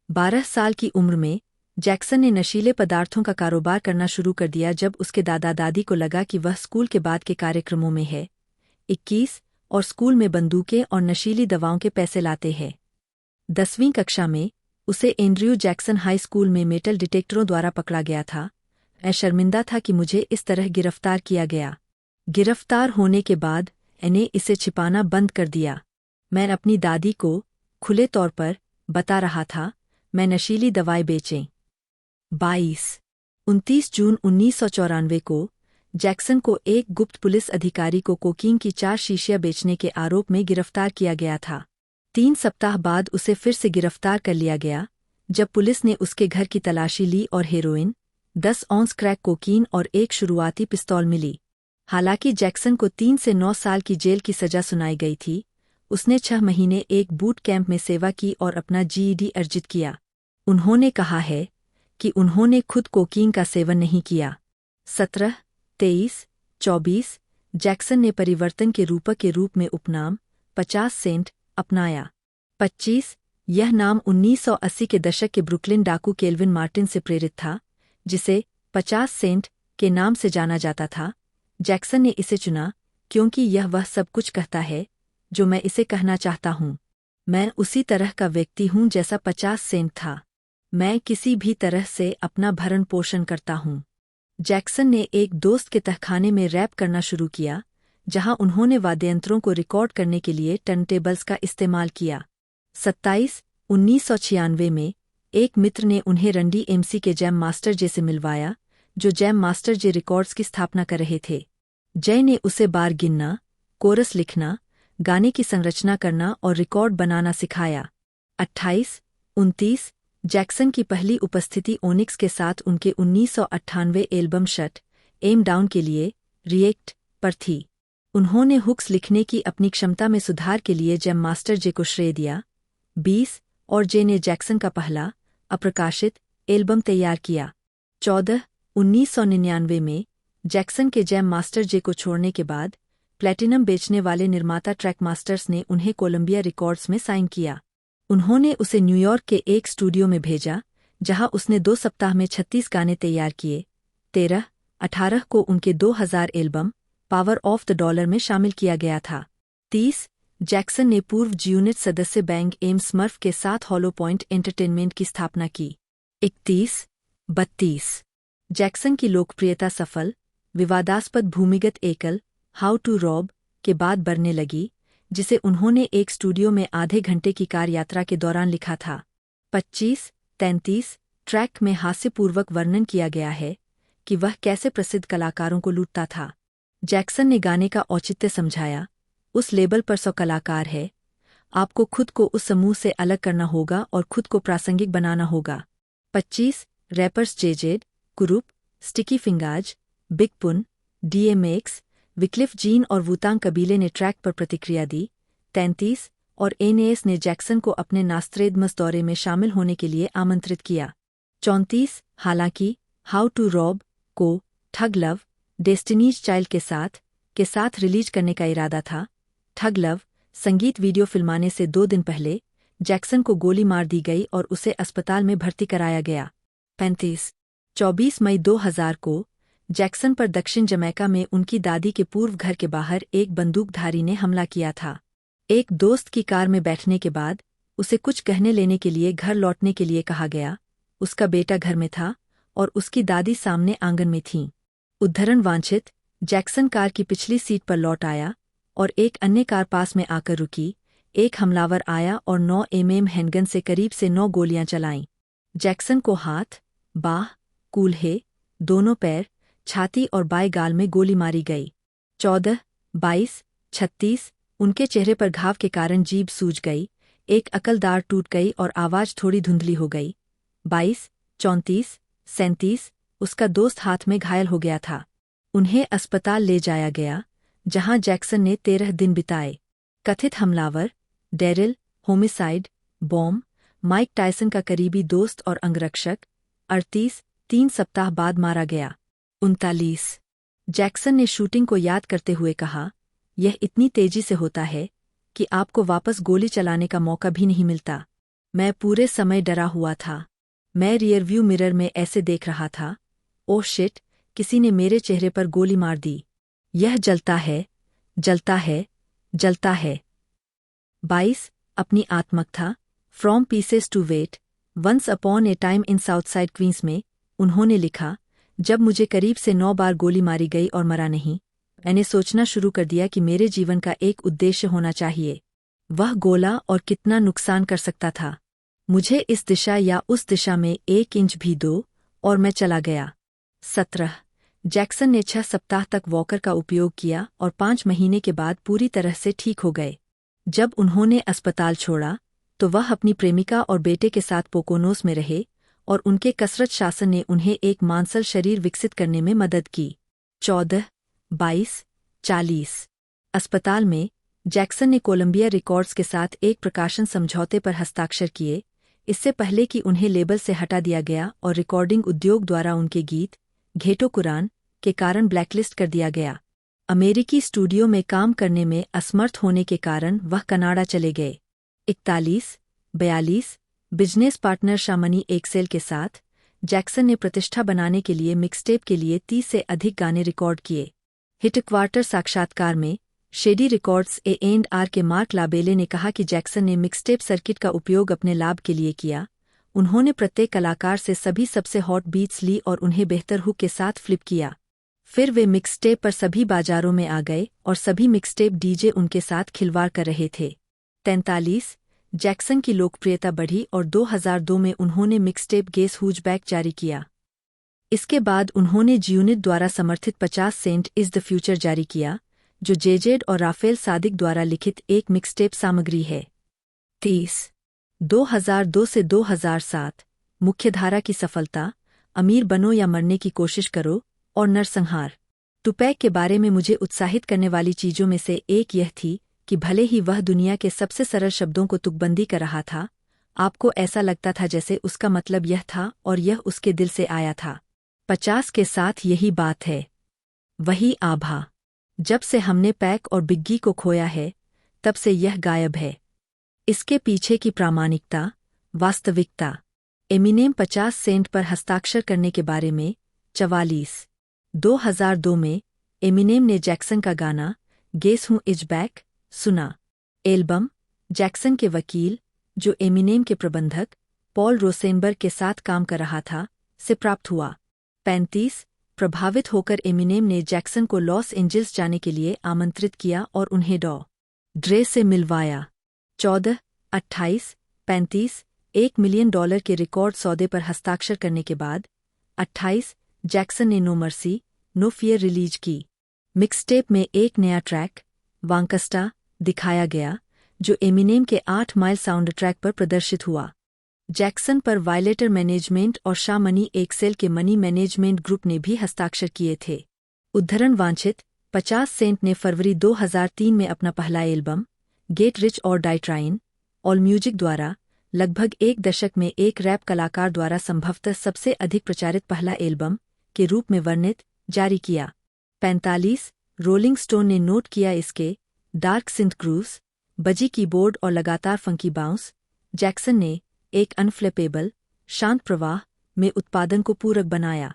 Speaker 1: 12 साल की उम्र में जैक्सन ने नशीले पदार्थों का कारोबार करना शुरू कर दिया जब उसके दादा दादी को लगा कि वह स्कूल के बाद के कार्यक्रमों में है। 21 और स्कूल में बंदूकें और नशीली दवाओं के पैसे लाते हैं। 10वीं कक्षा में उसे एंड्रयू जैक्सन हाई स्कूल में मेटल डिटेक्टरों द्वारा पकड़ा गया था। मैं शर्मिंदा था कि मुझे इस तरह गिरफ्तार किया गया। गिरफ्तार होने के बाद मैंने इसे छिपाना बंद कर दिया। मैं अपनी दादी को खुले तौर पर बता रहा था मैं नशीली दवाएं बेचें। 29 जून 1994 को जैक्सन को एक गुप्त पुलिस अधिकारी को कोकीन की 4 शीशियां बेचने के आरोप में गिरफ्तार किया गया था। 3 सप्ताह बाद उसे फिर से गिरफ्तार कर लिया गया जब पुलिस ने उसके घर की तलाशी ली और हेरोइन, 10 औंस क्रैक कोकीन और एक शुरुआती पिस्तौल मिली। हालांकि जैक्सन को 3 से 9 साल की जेल की सजा सुनाई गई थी, उसने 6 महीने एक बूट कैंप में सेवा की और अपना GED अर्जित किया। उन्होंने कहा है कि उन्होंने खुद कोकीन का सेवन नहीं किया। 17, 23, 24 जैक्सन ने परिवर्तन के रूपक के रूप में उपनाम 50 सेंट अपनाया। 25 यह नाम 1980 के दशक के ब्रुकलिन डाकू केल्विन मार्टिन से प्रेरित था, जिसे 50 सेंट के नाम से जाना जाता था। जैक्सन ने इसे चुना क्योंकि यह वह सब कुछ कहता है जो मैं इसे कहना चाहता हूँ। मैं उसी तरह का व्यक्ति हूँ जैसा 50 सेंट था। मैं किसी भी तरह से अपना भरण पोषण करता हूँ। जैक्सन ने एक दोस्त के तहखाने में रैप करना शुरू किया, जहां उन्होंने वाद्ययंत्रों को रिकॉर्ड करने के लिए टर्नटेबल्स का इस्तेमाल किया। 27 1996 में एक मित्र ने उन्हें रंडी MC के जैम मास्टर जे से मिलवाया, जो जैम मास्टर जे रिकॉर्ड्स की स्थापना कर रहे थे। जय ने उसे बार गिनना, कोरस लिखना, गाने की संरचना करना और रिकॉर्ड बनाना सिखाया। 28 29 जैक्सन की पहली उपस्थिति ओनिक्स के साथ उनके 1998 एल्बम शट एम डाउन के लिए रिएक्ट पर थी। उन्होंने हुक्स लिखने की अपनी क्षमता में सुधार के लिए जैम मास्टर जे को श्रेय दिया। 20 और जे ने जैक्सन का पहला अप्रकाशित एल्बम तैयार किया। 14 1999 में जैक्सन के जैम मास्टर जे को छोड़ने के बाद प्लैटिनम बेचने वाले निर्माता ट्रैक मास्टर्स ने उन्हें कोलंबिया रिकॉर्ड्स में साइन किया। उन्होंने उसे न्यूयॉर्क के एक स्टूडियो में भेजा, जहां उसने 2 सप्ताह में 36 गाने तैयार किए। 13-18 को उनके 2000 album power of the dollar में शामिल किया गया था। 30 जैक्सन ने पूर्व जी-यूनिट सदस्य बैंक एम स्मर्फ के साथ हॉलो पॉइंट एंटरटेनमेंट की स्थापना की। 31-32 जैक्सन की लोकप्रियता सफल, विवादास्पद भूमिगत एकल हाउ टू रॉब के बाद बढ़ने लगी, जिसे उन्होंने एक स्टूडियो में आधे घंटे की कार यात्रा के दौरान लिखा था। 25-33 ट्रैक में हास्यपूर्वक वर्णन किया गया है कि वह कैसे प्रसिद्ध कलाकारों को लूटता था। जैक्सन ने गाने का औचित्य समझाया, उस लेबल पर 100 कलाकार है, आपको खुद को उस समूह से अलग करना होगा और खुद को प्रासंगिक बनाना होगा। 25 रैपर्स जेजेड, कुरूप, स्टिकी फिंगाज, बिग पुन, DMX, विक्लिफ जीन और वूतांग कबीले ने ट्रैक पर प्रतिक्रिया दी। 33 और NAS ने जैक्सन को अपने नास्त्रेदमस दौरे में शामिल होने के लिए आमंत्रित किया। 34 हालांकि हाउ टू रॉब को ठग लव, डेस्टिनीज चाइल्ड के साथ रिलीज करने का इरादा था। ठग लव संगीत वीडियो फिल्माने से 2 दिन पहले जैक्सन को गोली मार दी गई और उसे अस्पताल में भर्ती कराया गया। 35 24 मई 2000 को जैक्सन पर दक्षिण जमैका में उनकी दादी के पूर्व घर के बाहर एक बंदूकधारी ने हमला किया था। एक दोस्त की कार में बैठने के बाद उसे कुछ कहने लेने के लिए घर लौटने के लिए कहा गया। उसका बेटा घर में था और उसकी दादी सामने आंगन में थीं। उद्धरण वांछित, जैक्सन कार की पिछली सीट पर लौट आया और एक अन्य कार पास में आकर रुकी। एक हमलावर आया और 9 mm हैंडगन से करीब से 9 गोलियां चलाईं। जैक्सन को हाथ, बाह, कूल्हे, दोनों पैर, छाती और बाएं गाल में गोली मारी गई। 14, 22, 36 उनके चेहरे पर घाव के कारण जीभ सूज गई, एक अकलदार टूट गई और आवाज थोड़ी धुंधली हो गई। 22, 34, 37 उसका दोस्त हाथ में घायल हो गया था। उन्हें अस्पताल ले जाया गया, जहां जैक्सन ने 13 दिन बिताए। कथित हमलावर Daryl, homicide, bomb, Mike Tyson का करीबी दोस्त और अंगरक्षक। 38 3 सप्ताह बाद मारा गया। 39 जैक्सन ने शूटिंग को याद करते हुए कहा, यह इतनी तेजी से होता है कि आपको वापस गोली चलाने का मौका भी नहीं मिलता। मैं पूरे समय डरा हुआ था। मैं रियरव्यू मिरर में ऐसे देख रहा था, ओह शिट, किसी ने मेरे चेहरे पर गोली मार दी। यह जलता है, जलता है, जलता है। 22 अपनी आत्मकथा From Pieces to Weight, once upon a time in Southside Queens में उन्होंने लिखा, जब मुझे करीब से 9 बार गोली मारी गई और मरा नहीं, मैंने सोचना शुरू कर दिया कि मेरे जीवन का एक उद्देश्य होना चाहिए। वह गोला और कितना नुकसान कर सकता था। मुझे इस दिशा या उस दिशा में 1 इंच भी दो और मैं चला गया। 17 जैक्सन ने 6 सप्ताह तक वॉकर का उपयोग किया और 5 महीने के बाद पूरी तरह से ठीक हो गए। जब उन्होंने अस्पताल छोड़ा तो वह अपनी प्रेमिका और बेटे के साथ पोकोनोस में रहे और उनके कसरत शासन ने उन्हें एक मांसल शरीर विकसित करने में मदद की। 14, 22, 40 अस्पताल में जैक्सन ने कोलंबिया रिकॉर्ड्स के साथ एक प्रकाशन समझौते पर हस्ताक्षर किए, इससे पहले कि उन्हें लेबल से हटा दिया गया और रिकॉर्डिंग उद्योग द्वारा उनके गीत घेटो कुरान के कारण ब्लैकलिस्ट कर दिया गया। अमेरिकी स्टूडियो में काम करने में असमर्थ होने के कारण वह कनाडा चले गए। 41, 42 बिजनेस पार्टनर शामनी एक्सेल के साथ जैक्सन ने प्रतिष्ठा बनाने के लिए मिक्सटेप के लिए 30 से अधिक गाने रिकॉर्ड किए। हिटक्वार्टर साक्षात्कार में शेडी रिकॉर्ड्स A&R के मार्क लाबेले ने कहा कि जैक्सन ने मिक्सटेप सर्किट का उपयोग अपने लाभ के लिए किया। उन्होंने प्रत्येक कलाकार से सभी सबसे हॉट बीट्स ली और उन्हें बेहतर हुक के साथ फ्लिप किया। फिर वे मिक्सटेप पर सभी बाजारों में आ गए और सभी मिक्सटेप डीजे उनके साथ खिलवाड़ कर रहे थे। 43 जैक्सन की लोकप्रियता बढ़ी और 2002 में उन्होंने मिक्सटेप गेस हुजबैक जारी किया। इसके बाद उन्होंने जीयूनिट द्वारा समर्थित 50 सेंट इज द फ्यूचर जारी किया, जो जेजेड और राफेल सादिक द्वारा लिखित एक मिक्सटेप सामग्री है। 30 2002 से 2007 मुख्यधारा की सफलता, अमीर बनो या मरने की कोशिश करो और नरसंहार। टुपैक के बारे में मुझे उत्साहित करने वाली चीजों में से एक यह थी कि भले ही वह दुनिया के सबसे सरल शब्दों को तुकबंदी कर रहा था, आपको ऐसा लगता था जैसे उसका मतलब यह था और यह उसके दिल से आया था। 50 के साथ यही बात है। वही आभा। जब से हमने पैक और बिग्गी को खोया है, तब से यह गायब है। इसके पीछे की प्रामाणिकता, वास्तविकता। एमिनेम 50 सेंट पर हस्ताक्षर करने के बारे में। 44 2002 में एमिनेम ने जैक्सन का गाना गेस हूँ इज बैक सुना। एल्बम जैक्सन के वकील, जो एमिनेम के प्रबंधक पॉल रोसेनबर्ग के साथ काम कर रहा था, से प्राप्त हुआ। 35 प्रभावित होकर एमिनेम ने जैक्सन को लॉस एंजिल्स जाने के लिए आमंत्रित किया और उन्हें ड्रे से मिलवाया। 14 28 35 $1 मिलियन के रिकॉर्ड सौदे पर हस्ताक्षर करने के बाद 28 जैक्सन ने No Mercy No Fear release की। मिक्सटेप में एक नया ट्रैक वांकस्टा दिखाया गया, जो एमिनेम के 8 माइल साउंड ट्रैक पर प्रदर्शित हुआ। जैक्सन पर वायलेटर मैनेजमेंट और शाह मनी एक्सेल के मनी मैनेजमेंट ग्रुप ने भी हस्ताक्षर किए थे। उद्धरण वांछित 50 सेंट ने फरवरी 2003 में अपना पहला एल्बम गेट रिच और डाई ट्राइन ऑल म्यूजिक द्वारा लगभग एक दशक में एक रैप कलाकार द्वारा संभवतः सबसे अधिक प्रचारित पहला एल्बम के रूप में वर्णित जारी किया। 45 रोलिंग स्टोन ने नोट किया इसके डार्क सिंथ ग्रूव्स, बजी कीबोर्ड और लगातार फंकी बाउंस जैक्सन ने एक अनफ्लिपेबल शांत प्रवाह में उत्पादन को पूरक बनाया।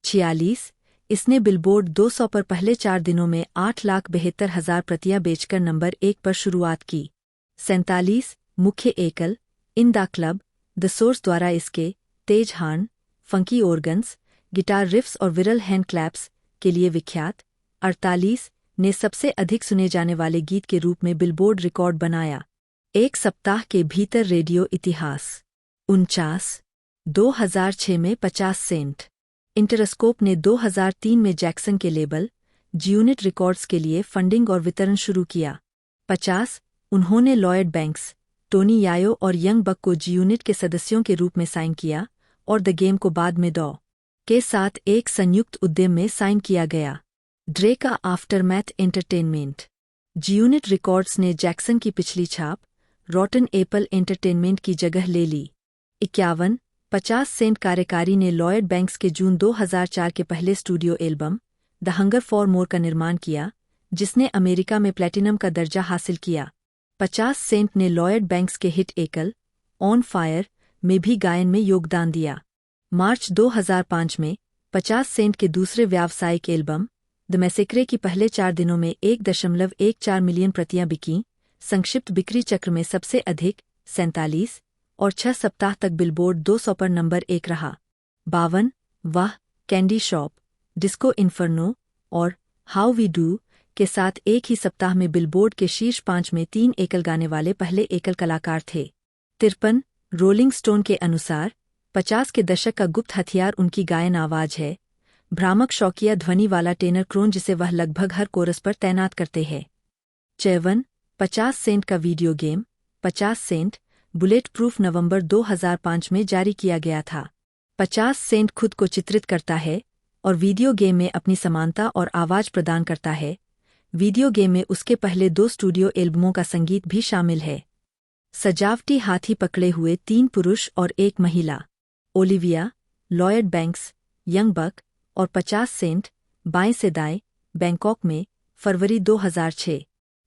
Speaker 1: 46 इसने बिलबोर्ड 200 पर पहले 4 दिनों में 8,72,000 प्रतियां बेचकर नंबर 1 पर शुरुआत की। 47 मुख्य एकल in the club the Source द्वारा इसके तेज horn, funky organs, guitar riffs और विरल हैंड क्लैप्स के लिए विख्यात। 48 ने सबसे अधिक सुने जाने वाले गीत के रूप में बिलबोर्ड रिकॉर्ड बनाया। एक सप्ताह के भीतर रेडियो इतिहास। 49 2006 में 50 सेंट। इंटरस्कोप ने 2003 में जैक्सन के लेबल जी-यूनिट रिकॉर्ड्स के लिए फंडिंग और वितरण शुरू किया। 50 उन्होंने लॉयड बैंक्स, टोनी यायो और यंग बक को जी-यूनिट के सदस्यों के रूप में साइन किया और द गेम को बाद में डॉ के साथ एक संयुक्त उद्यम में साइन किया गया। ड्रे का आफ्टरमैथ एंटरटेनमेंट। जी-यूनिट रिकॉर्ड्स ने जैक्सन की पिछली छाप रॉटन एपल एंटरटेनमेंट की जगह ले ली। 51 50 सेंट कार्यकारी ने लॉयड बैंक्स के जून 2004 के पहले studio album the hunger for more का निर्माण किया, जिसने अमेरिका में प्लैटिनम का दर्जा हासिल किया। 50 सेंट ने लॉयड बैंक्स के हिट एकल ऑन फायर में भी गायन में योगदान दिया। मार्च 2005 में 50 सेंट के दूसरे व्यावसायिक एल्बम द मैसेक्रे की पहले 4 दिनों में 1.14 मिलियन प्रतियां बिकीं। संक्षिप्त बिक्री चक्र में सबसे अधिक 47 और 6 सप्ताह तक बिलबोर्ड 200 पर नंबर 1 रहा। 52 वाह कैंडी शॉप, डिस्को इन्फर्नो और हाउ वी डू के साथ एक ही सप्ताह में बिलबोर्ड के शीर्ष 5 में 3 एकल गाने वाले पहले एकल कलाकार थे। 53 रोलिंग स्टोन के अनुसार 50 के दशक का गुप्त हथियार उनकी गायन आवाज है, भ्रामक शौकिया ध्वनि वाला टेनर क्रोन जिसे वह लगभग हर कोरस पर तैनात करते हैं। 54 50 सेंट का video game 50 Cent bulletproof नवंबर 2005 में जारी किया गया था। 50 सेंट खुद को चित्रित करता है और वीडियो गेम में अपनी समानता और आवाज प्रदान करता है। वीडियो गेम में उसके पहले 2 स्टूडियो एल्बमों का संगीत भी शामिल है। सजावटी हाथी पकड़े हुए 3 पुरुष और 1 महिला। ओलिविया, लॉयड बैंक्स, यंग बक और 50 सेंट बाएं से दाएं, बैंकॉक में फरवरी 2006।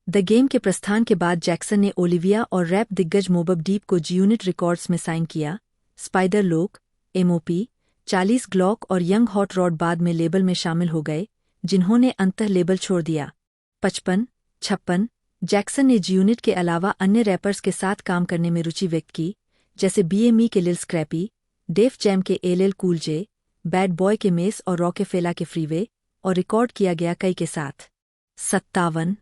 Speaker 1: द गेम के प्रस्थान के बाद जैक्सन ने ओलिविया और रैप दिग्गज मोबब डीप को जी-यूनिट रिकॉर्ड्स में साइन किया। स्पाइडर लोक, एमओपी, 40 ग्लॉक और यंग हॉट रॉड बाद में लेबल में शामिल हो गए, जिन्होंने अंततः लेबल छोड़ दिया। 55 56 जैक्सन ने जी-यूनिट के अलावा अन्य रैपर्स के साथ काम करने में रुचि व्यक्त की, जैसे BME के लिल स्क्रैपी, डेफ जैम के LL कूल जे, बैड बॉय के मेस और रॉकेफेला के फ्रीवे, और रिकॉर्ड किया गया कई के साथ। 57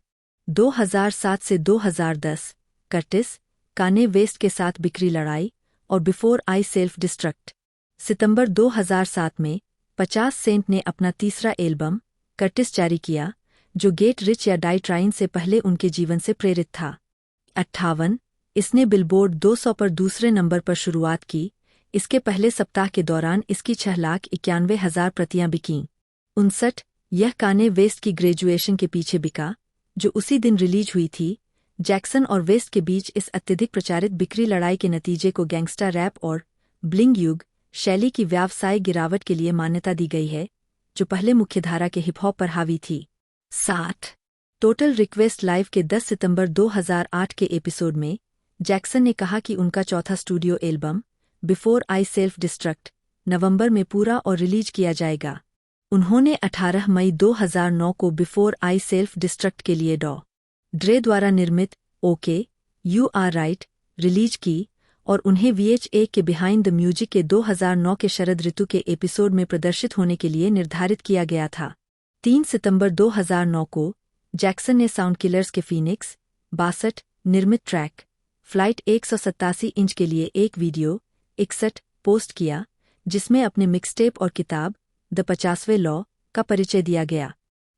Speaker 1: 2007 से 2010 कर्टिस, काने वेस्ट के साथ बिक्री लड़ाई और बिफोर आई सेल्फ डिस्ट्रक्ट। सितंबर 2007 में 50 सेंट ने अपना तीसरा एल्बम कर्टिस जारी किया, जो गेट रिच या डाई ट्राइन से पहले उनके जीवन से प्रेरित था। 58 इसने बिलबोर्ड 200 पर दूसरे नंबर पर शुरुआत की। इसके पहले सप्ताह के दौरान इसकी 6,91,000 प्रतियां बिकीं। 59 यह काने वेस्ट की ग्रेजुएशन के पीछे बिका, जो उसी दिन रिलीज हुई थी। जैक्सन और वेस्ट के बीच इस अत्यधिक प्रचारित बिक्री लड़ाई के नतीजे को गैंगस्टा रैप और ब्लिंग युग शैली की व्यावसायिक गिरावट के लिए मान्यता दी गई है, जो पहले मुख्यधारा के हिप हॉप पर हावी थी। 60 टोटल रिक्वेस्ट लाइव के 10 सितंबर 2008 के एपिसोड में जैक्सन ने कहा कि उनका चौथा studio album before I self destruct नवंबर में पूरा और रिलीज किया जाएगा। उन्होंने 18 मई 2009 को बिफोर आई सेल्फ डिस्ट्रक्ट के लिए डॉ ड्रे द्वारा निर्मित okay you are right release की और उन्हें VH1 के बिहाइंड द म्यूजिक के 2009 के शरद ऋतु के एपिसोड में प्रदर्शित होने के लिए निर्धारित किया गया था। 3 सितंबर 2009 को जैक्सन ने साउंड किलर्स के फीनिक्स 62 निर्मित ट्रैक फ्लाइट 187 इंच के लिए एक वीडियो 61 पोस्ट किया, जिसमें अपने मिक्सटेप और किताब द 50वें लॉ का परिचय दिया गया।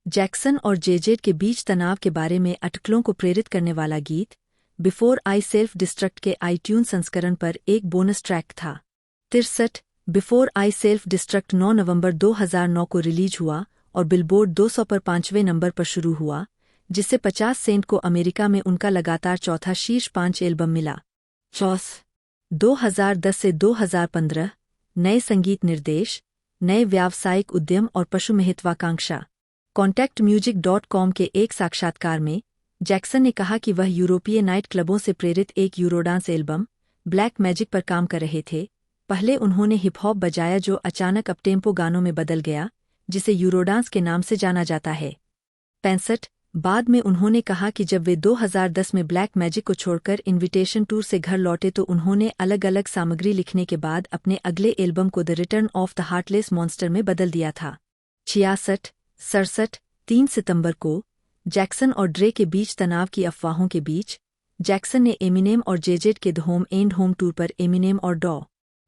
Speaker 1: जैक्सन और जेजेड के बीच तनाव के बारे में अटकलों को प्रेरित करने वाला गीत बिफोर आई सेल्फ डिस्ट्रक्ट के आईट्यून संस्करण पर एक बोनस ट्रैक था। 63 बिफोर आई सेल्फ डिस्ट्रक्ट 9 नवंबर 2009 को रिलीज हुआ और बिलबोर्ड 200 पर 5वें नंबर पर शुरू हुआ, जिससे 50 सेंट को अमेरिका में उनका लगातार चौथा शीर्ष 5 एल्बम मिला। 2010 से 2015 नए संगीत निर्देश, नए व्यावसायिक उद्यम और पशु महत्वाकांक्षा। contactmusic.com के एक साक्षात्कार में जैक्सन ने कहा कि वह यूरोपीय नाइट क्लबों से प्रेरित एक यूरोडांस एल्बम ब्लैक मैजिक पर काम कर रहे थे। पहले उन्होंने हिप हॉप बजाया जो अचानक अपटेम्पो गानों में बदल गया, जिसे यूरोडांस के नाम से जाना जाता है। 65 बाद में उन्होंने कहा कि जब वे 2010 में ब्लैक मैजिक को छोड़कर इनविटेशन टूर से घर लौटे तो उन्होंने अलग अलग सामग्री लिखने के बाद अपने अगले एल्बम को the return of the heartless monster में बदल दिया था। 66 3 सितंबर को जैक्सन और ड्रे के बीच तनाव की अफवाहों के बीच जैक्सन ने एमिनेम और जेजेड के the home and home tour पर एमिनेम और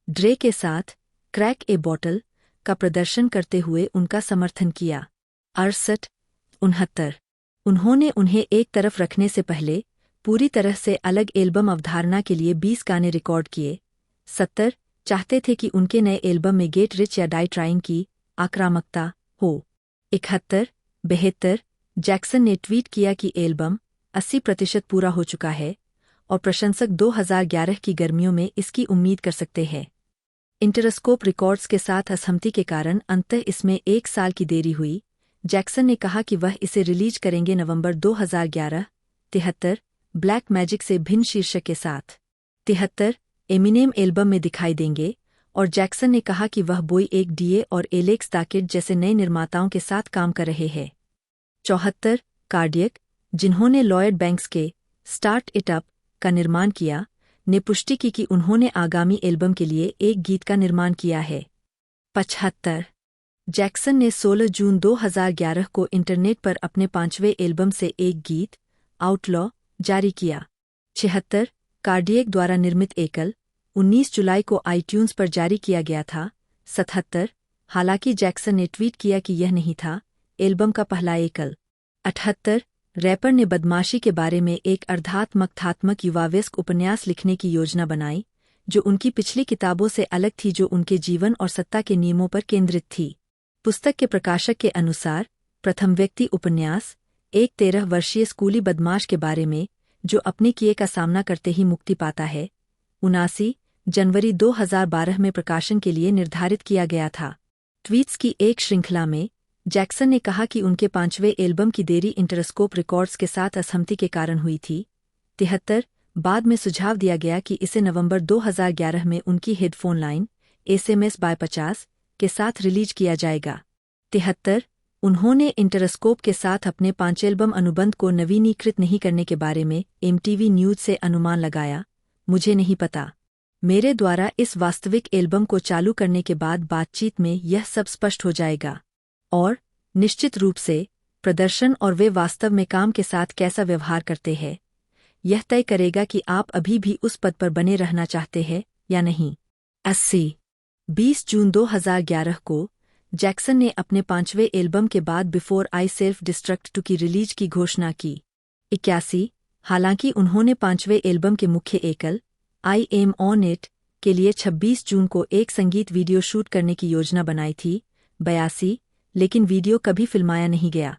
Speaker 1: ड्रे के साथ क्रैक ए बॉटल का प्रदर्शन करते हुए उनका समर्थन किया। 69 उन्होंने उन्हें एक तरफ रखने से पहले पूरी तरह से अलग एल्बम अवधारणा के लिए 20 गाने रिकॉर्ड किए। 70 चाहते थे कि उनके नए एल्बम में गेट रिच या डाई ट्राइंग की आक्रामकता हो। 71 जैक्सन ने ट्वीट किया कि एल्बम 80% पूरा हो चुका है और प्रशंसक 2011 की गर्मियों में इसकी उम्मीद कर सकते हैं। इंटरस्कोप रिकॉर्ड्स के साथ असहमति के कारण अंततः इसमें 1 साल की देरी हुई। जैक्सन ने कहा कि वह इसे रिलीज करेंगे नवंबर 2011। 73 ब्लैक मैजिक से भिन्न शीर्षक के साथ 73 एमिनेम एल्बम में दिखाई देंगे और जैक्सन ने कहा कि वह बॉय एक डीए और एलेक्स दाकिड जैसे नए निर्माताओं के साथ काम कर रहे हैं। 74 कार्डियक, जिन्होंने लॉयड बैंक्स के स्टार्ट इट अप का निर्माण किया, ने पुष्टि की कि उन्होंने आगामी एल्बम के लिए एक गीत का निर्माण किया है। 75 जैक्सन ने 16 जून 2011 को इंटरनेट पर अपने 5वें एल्बम से एक गीत आउटलॉ जारी किया। 76 कार्डियक द्वारा निर्मित एकल 19 जुलाई को आईट्यून्स पर जारी किया गया था। 77 हालांकि जैक्सन ने ट्वीट किया कि यह नहीं था एल्बम का पहला एकल। 78 रैपर ने बदमाशी के बारे में एक अर्धात्मकथात्मक युवावेस्क उपन्यास लिखने की योजना बनाई, जो उनकी पिछली किताबों से अलग थी, जो उनके जीवन और सत्ता के नियमों पर केंद्रित थी। पुस्तक के प्रकाशक के अनुसार प्रथम व्यक्ति उपन्यास एक 13 वर्षीय स्कूली बदमाश के बारे में जो अपने किए का सामना करते ही मुक्ति पाता है। 79 जनवरी 2012 में प्रकाशन के लिए निर्धारित किया गया था। ट्वीट्स की एक श्रृंखला में जैक्सन ने कहा कि उनके 5वें एल्बम की देरी इंटरस्कोप रिकॉर्ड्स के साथ असहमति के कारण हुई थी। 73 बाद में सुझाव दिया गया कि इसे नवंबर 2011 में उनकी हेडफोन लाइन SMS बाय 50 के साथ रिलीज किया जाएगा। 73 उन्होंने इंटरस्कोप के साथ अपने 5 एल्बम अनुबंध को नवीनीकृत नहीं करने के बारे में MTV न्यूज से अनुमान लगाया, मुझे नहीं पता। मेरे द्वारा इस वास्तविक एल्बम को चालू करने के बाद बातचीत में यह सब स्पष्ट हो जाएगा और निश्चित रूप से प्रदर्शन और वे वास्तव में काम के साथ कैसा व्यवहार करते हैं यह तय करेगा कि आप अभी भी उस पद पर बने रहना चाहते हैं या नहीं। 20 जून 2011 को जैक्सन ने अपने 5वें एल्बम के बाद बिफोर आई सेल्फ डिस्ट्रक्ट 2 की रिलीज की घोषणा की। 81 हालांकि उन्होंने 5वें एल्बम के मुख्य एकल आई एम ऑन इट के लिए 26 जून को एक संगीत वीडियो शूट करने की योजना बनाई थी। 82 लेकिन वीडियो कभी फिल्माया नहीं गया।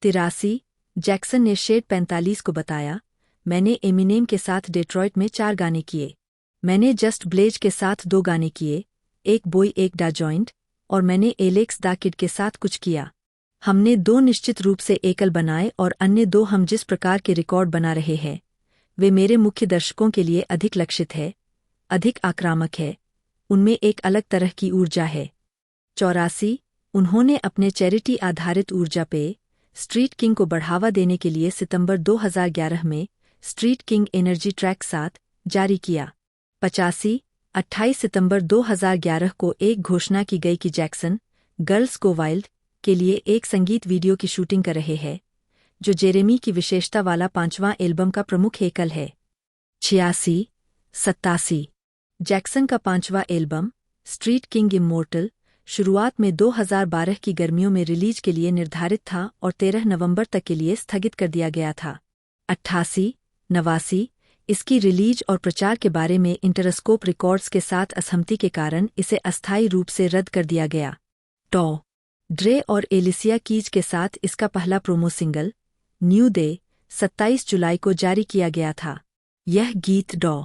Speaker 1: 83 जैक्सन ने शेड 45 को बताया, मैंने एमिनेम के साथ डेट्रॉइट में 4 गाने किए। मैंने जस्ट ब्लेज के साथ 2 गाने किए, एक बॉय एक डा जॉइंट, और मैंने एलेक्स दा किड के साथ कुछ किया। हमने 2 निश्चित रूप से एकल बनाए और अन्य 2 हम जिस प्रकार के रिकॉर्ड बना रहे हैं वे मेरे मुख्य दर्शकों के लिए अधिक लक्षित है, अधिक आक्रामक है, उनमें एक अलग तरह की ऊर्जा है। 84 उन्होंने अपने चैरिटी आधारित ऊर्जा पे स्ट्रीट किंग को बढ़ावा देने के लिए सितंबर 2011 में स्ट्रीट किंग एनर्जी ट्रैक 7 जारी किया। 85 28 सितंबर 2011 को एक घोषणा की गई कि जैक्सन गर्ल्स गो वाइल्ड के लिए एक संगीत वीडियो की शूटिंग कर रहे हैं, जो जेरेमी की विशेषता वाला 5वां एल्बम का प्रमुख एकल है। 86 जैक्सन का 5वां एल्बम स्ट्रीट किंग इमोर्टल शुरुआत में 2012 की गर्मियों में रिलीज के लिए निर्धारित था और 13 नवंबर तक के लिए स्थगित कर दिया गया था। 88-89 इसकी रिलीज और प्रचार के बारे में इंटरस्कोप रिकॉर्ड्स के साथ असहमति के कारण इसे अस्थायी रूप से रद्द कर दिया गया। टॉ ड्रे और एलिसिया कीज के साथ इसका पहला प्रोमो सिंगल न्यू डे 27 जुलाई को जारी किया गया था। यह गीत डॉ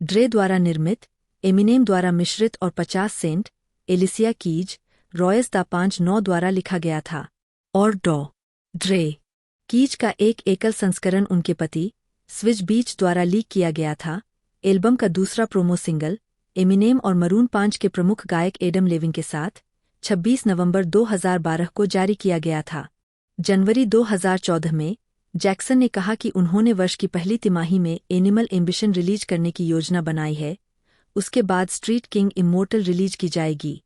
Speaker 1: ड्रे द्वारा निर्मित, एमिनेम द्वारा मिश्रित और 50 सेंट, एलिसिया कीज, रॉयस दा 5-9 द्वारा लिखा गया था और डॉ ड्रे कीज का एक एकल संस्करण उनके पति स्विच बीच द्वारा लीक किया गया था। एल्बम का दूसरा प्रोमो सिंगल एमिनेम और मरून 5 के प्रमुख गायक एडम लेविन के साथ 26 नवंबर 2012 को जारी किया गया था। जनवरी 2014 में जैक्सन ने कहा कि उन्होंने वर्ष की पहली तिमाही में एनिमल एम्बिशन रिलीज करने की योजना बनाई है। उसके बाद स्ट्रीट किंग इमोर्टल रिलीज की जाएगी।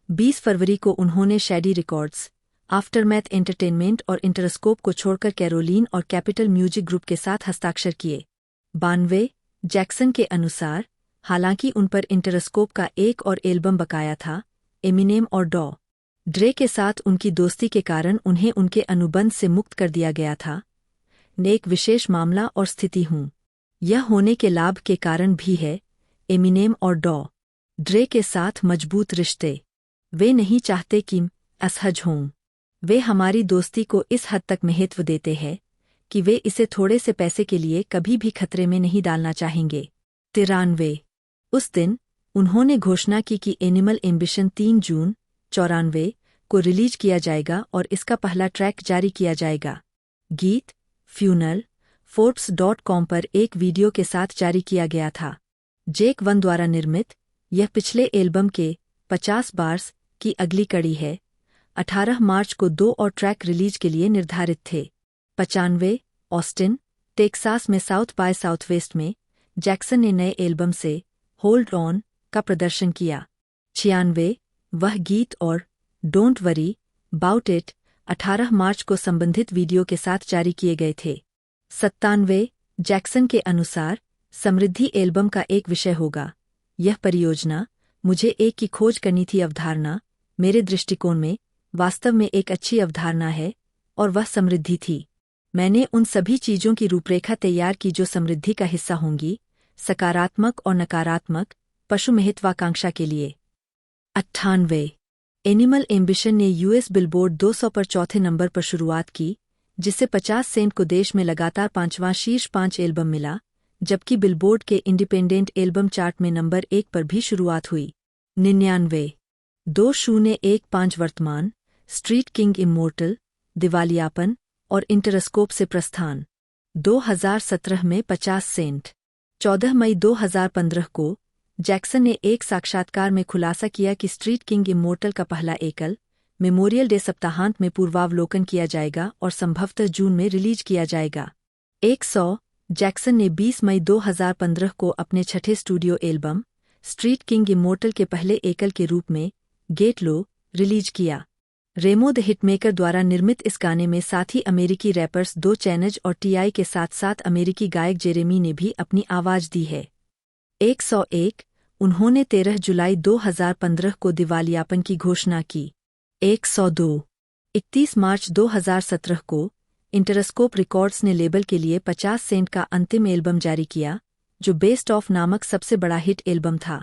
Speaker 1: 20 फरवरी को उन्होंने शैडी रिकॉर्ड्स, आफ्टरमैथ एंटरटेनमेंट और इंटरस्कोप को छोड़कर कैरोलीन और कैपिटल म्यूजिक ग्रुप के साथ हस्ताक्षर किए। 92 जैक्सन के अनुसार, हालांकि उन पर इंटरस्कोप का एक और एल्बम बकाया था, एमिनेम और डॉ ड्रे के साथ उनकी दोस्ती के कारण उन्हें उनके अनुबंध से मुक्त कर दिया गया था। एक विशेष मामला और स्थिति हूँ यह होने के लाभ के कारण भी है। एमिनेम और डॉ ड्रे के साथ मजबूत रिश्ते। वे नहीं चाहते कि असहज हों। वे हमारी दोस्ती को इस हद तक महत्व देते हैं कि वे इसे थोड़े से पैसे के लिए कभी भी खतरे में नहीं डालना चाहेंगे। 93 उस दिन उन्होंने घोषणा की कि एनिमल एम्बिशन 3 जून 94 को रिलीज किया जाएगा और इसका पहला ट्रैक जारी किया जाएगा। गीत फ्यूनल Forbes.com पर एक वीडियो के साथ जारी किया गया था। जेक वन द्वारा निर्मित, यह पिछले एल्बम के 50 बार्स की अगली कड़ी है। 18 मार्च को 2 और ट्रैक रिलीज के लिए निर्धारित थे। 95 ऑस्टिन, टेक्सास में साउथ बाय साउथवेस्ट में जैक्सन ने नए एल्बम से होल्ड ऑन का प्रदर्शन किया। 96 वह गीत और डोंट वरी बाउट इट 18 मार्च को संबंधित वीडियो के साथ जारी किए गए थे। 97 जैक्सन के अनुसार, समृद्धि एल्बम का एक विषय होगा। यह परियोजना मुझे एक की खोज करनी थी। अवधारणा मेरे दृष्टिकोण में वास्तव में एक अच्छी अवधारणा है और वह समृद्धि थी। मैंने उन सभी चीजों की रूपरेखा तैयार की जो समृद्धि का हिस्सा होंगी, सकारात्मक और नकारात्मक, पशु महत्वाकांक्षा के लिए। 98 एनिमल एम्बिशन ने यूएस बिलबोर्ड 200 पर चौथे नंबर पर शुरुआत की, जिससे 50 सेंट को देश में लगातार 5वां शीर्ष 5 एल्बम मिला, जबकि बिलबोर्ड के इंडिपेंडेंट एल्बम चार्ट में नंबर 1 पर भी शुरुआत हुई। 99 2015 वर्तमान, स्ट्रीट किंग इमोर्टल, दिवालियापन और इंटरस्कोप से प्रस्थान। 2017 में 50 सेंट। 14 मई 2015 को जैक्सन ने एक साक्षात्कार में खुलासा किया कि स्ट्रीट किंग इमोर्टल का पहला एकल मेमोरियल डे सप्ताहांत में पूर्वावलोकन किया जाएगा और संभवतः जून में रिलीज किया जाएगा। 100 जैक्सन ने 20 मई 2015 को अपने छठे studio album street king immortal के पहले एकल के रूप में गेट लो रिलीज किया। रेमो द हिटमेकर द्वारा निर्मित इस गाने में साथ ही अमेरिकी रैपर्स 2 चैनज और टीआई के साथ साथ अमेरिकी गायक जेरेमी ने भी अपनी आवाज दी है। 101 उन्होंने 13 जुलाई 2015 को दिवालियापन की घोषणा की। 102 31 मार्च 2017 को इंटरस्कोप रिकॉर्ड्स ने लेबल के लिए 50 सेंट का अंतिम एल्बम जारी किया, जो बेस्ट ऑफ नामक सबसे बड़ा हिट एल्बम था।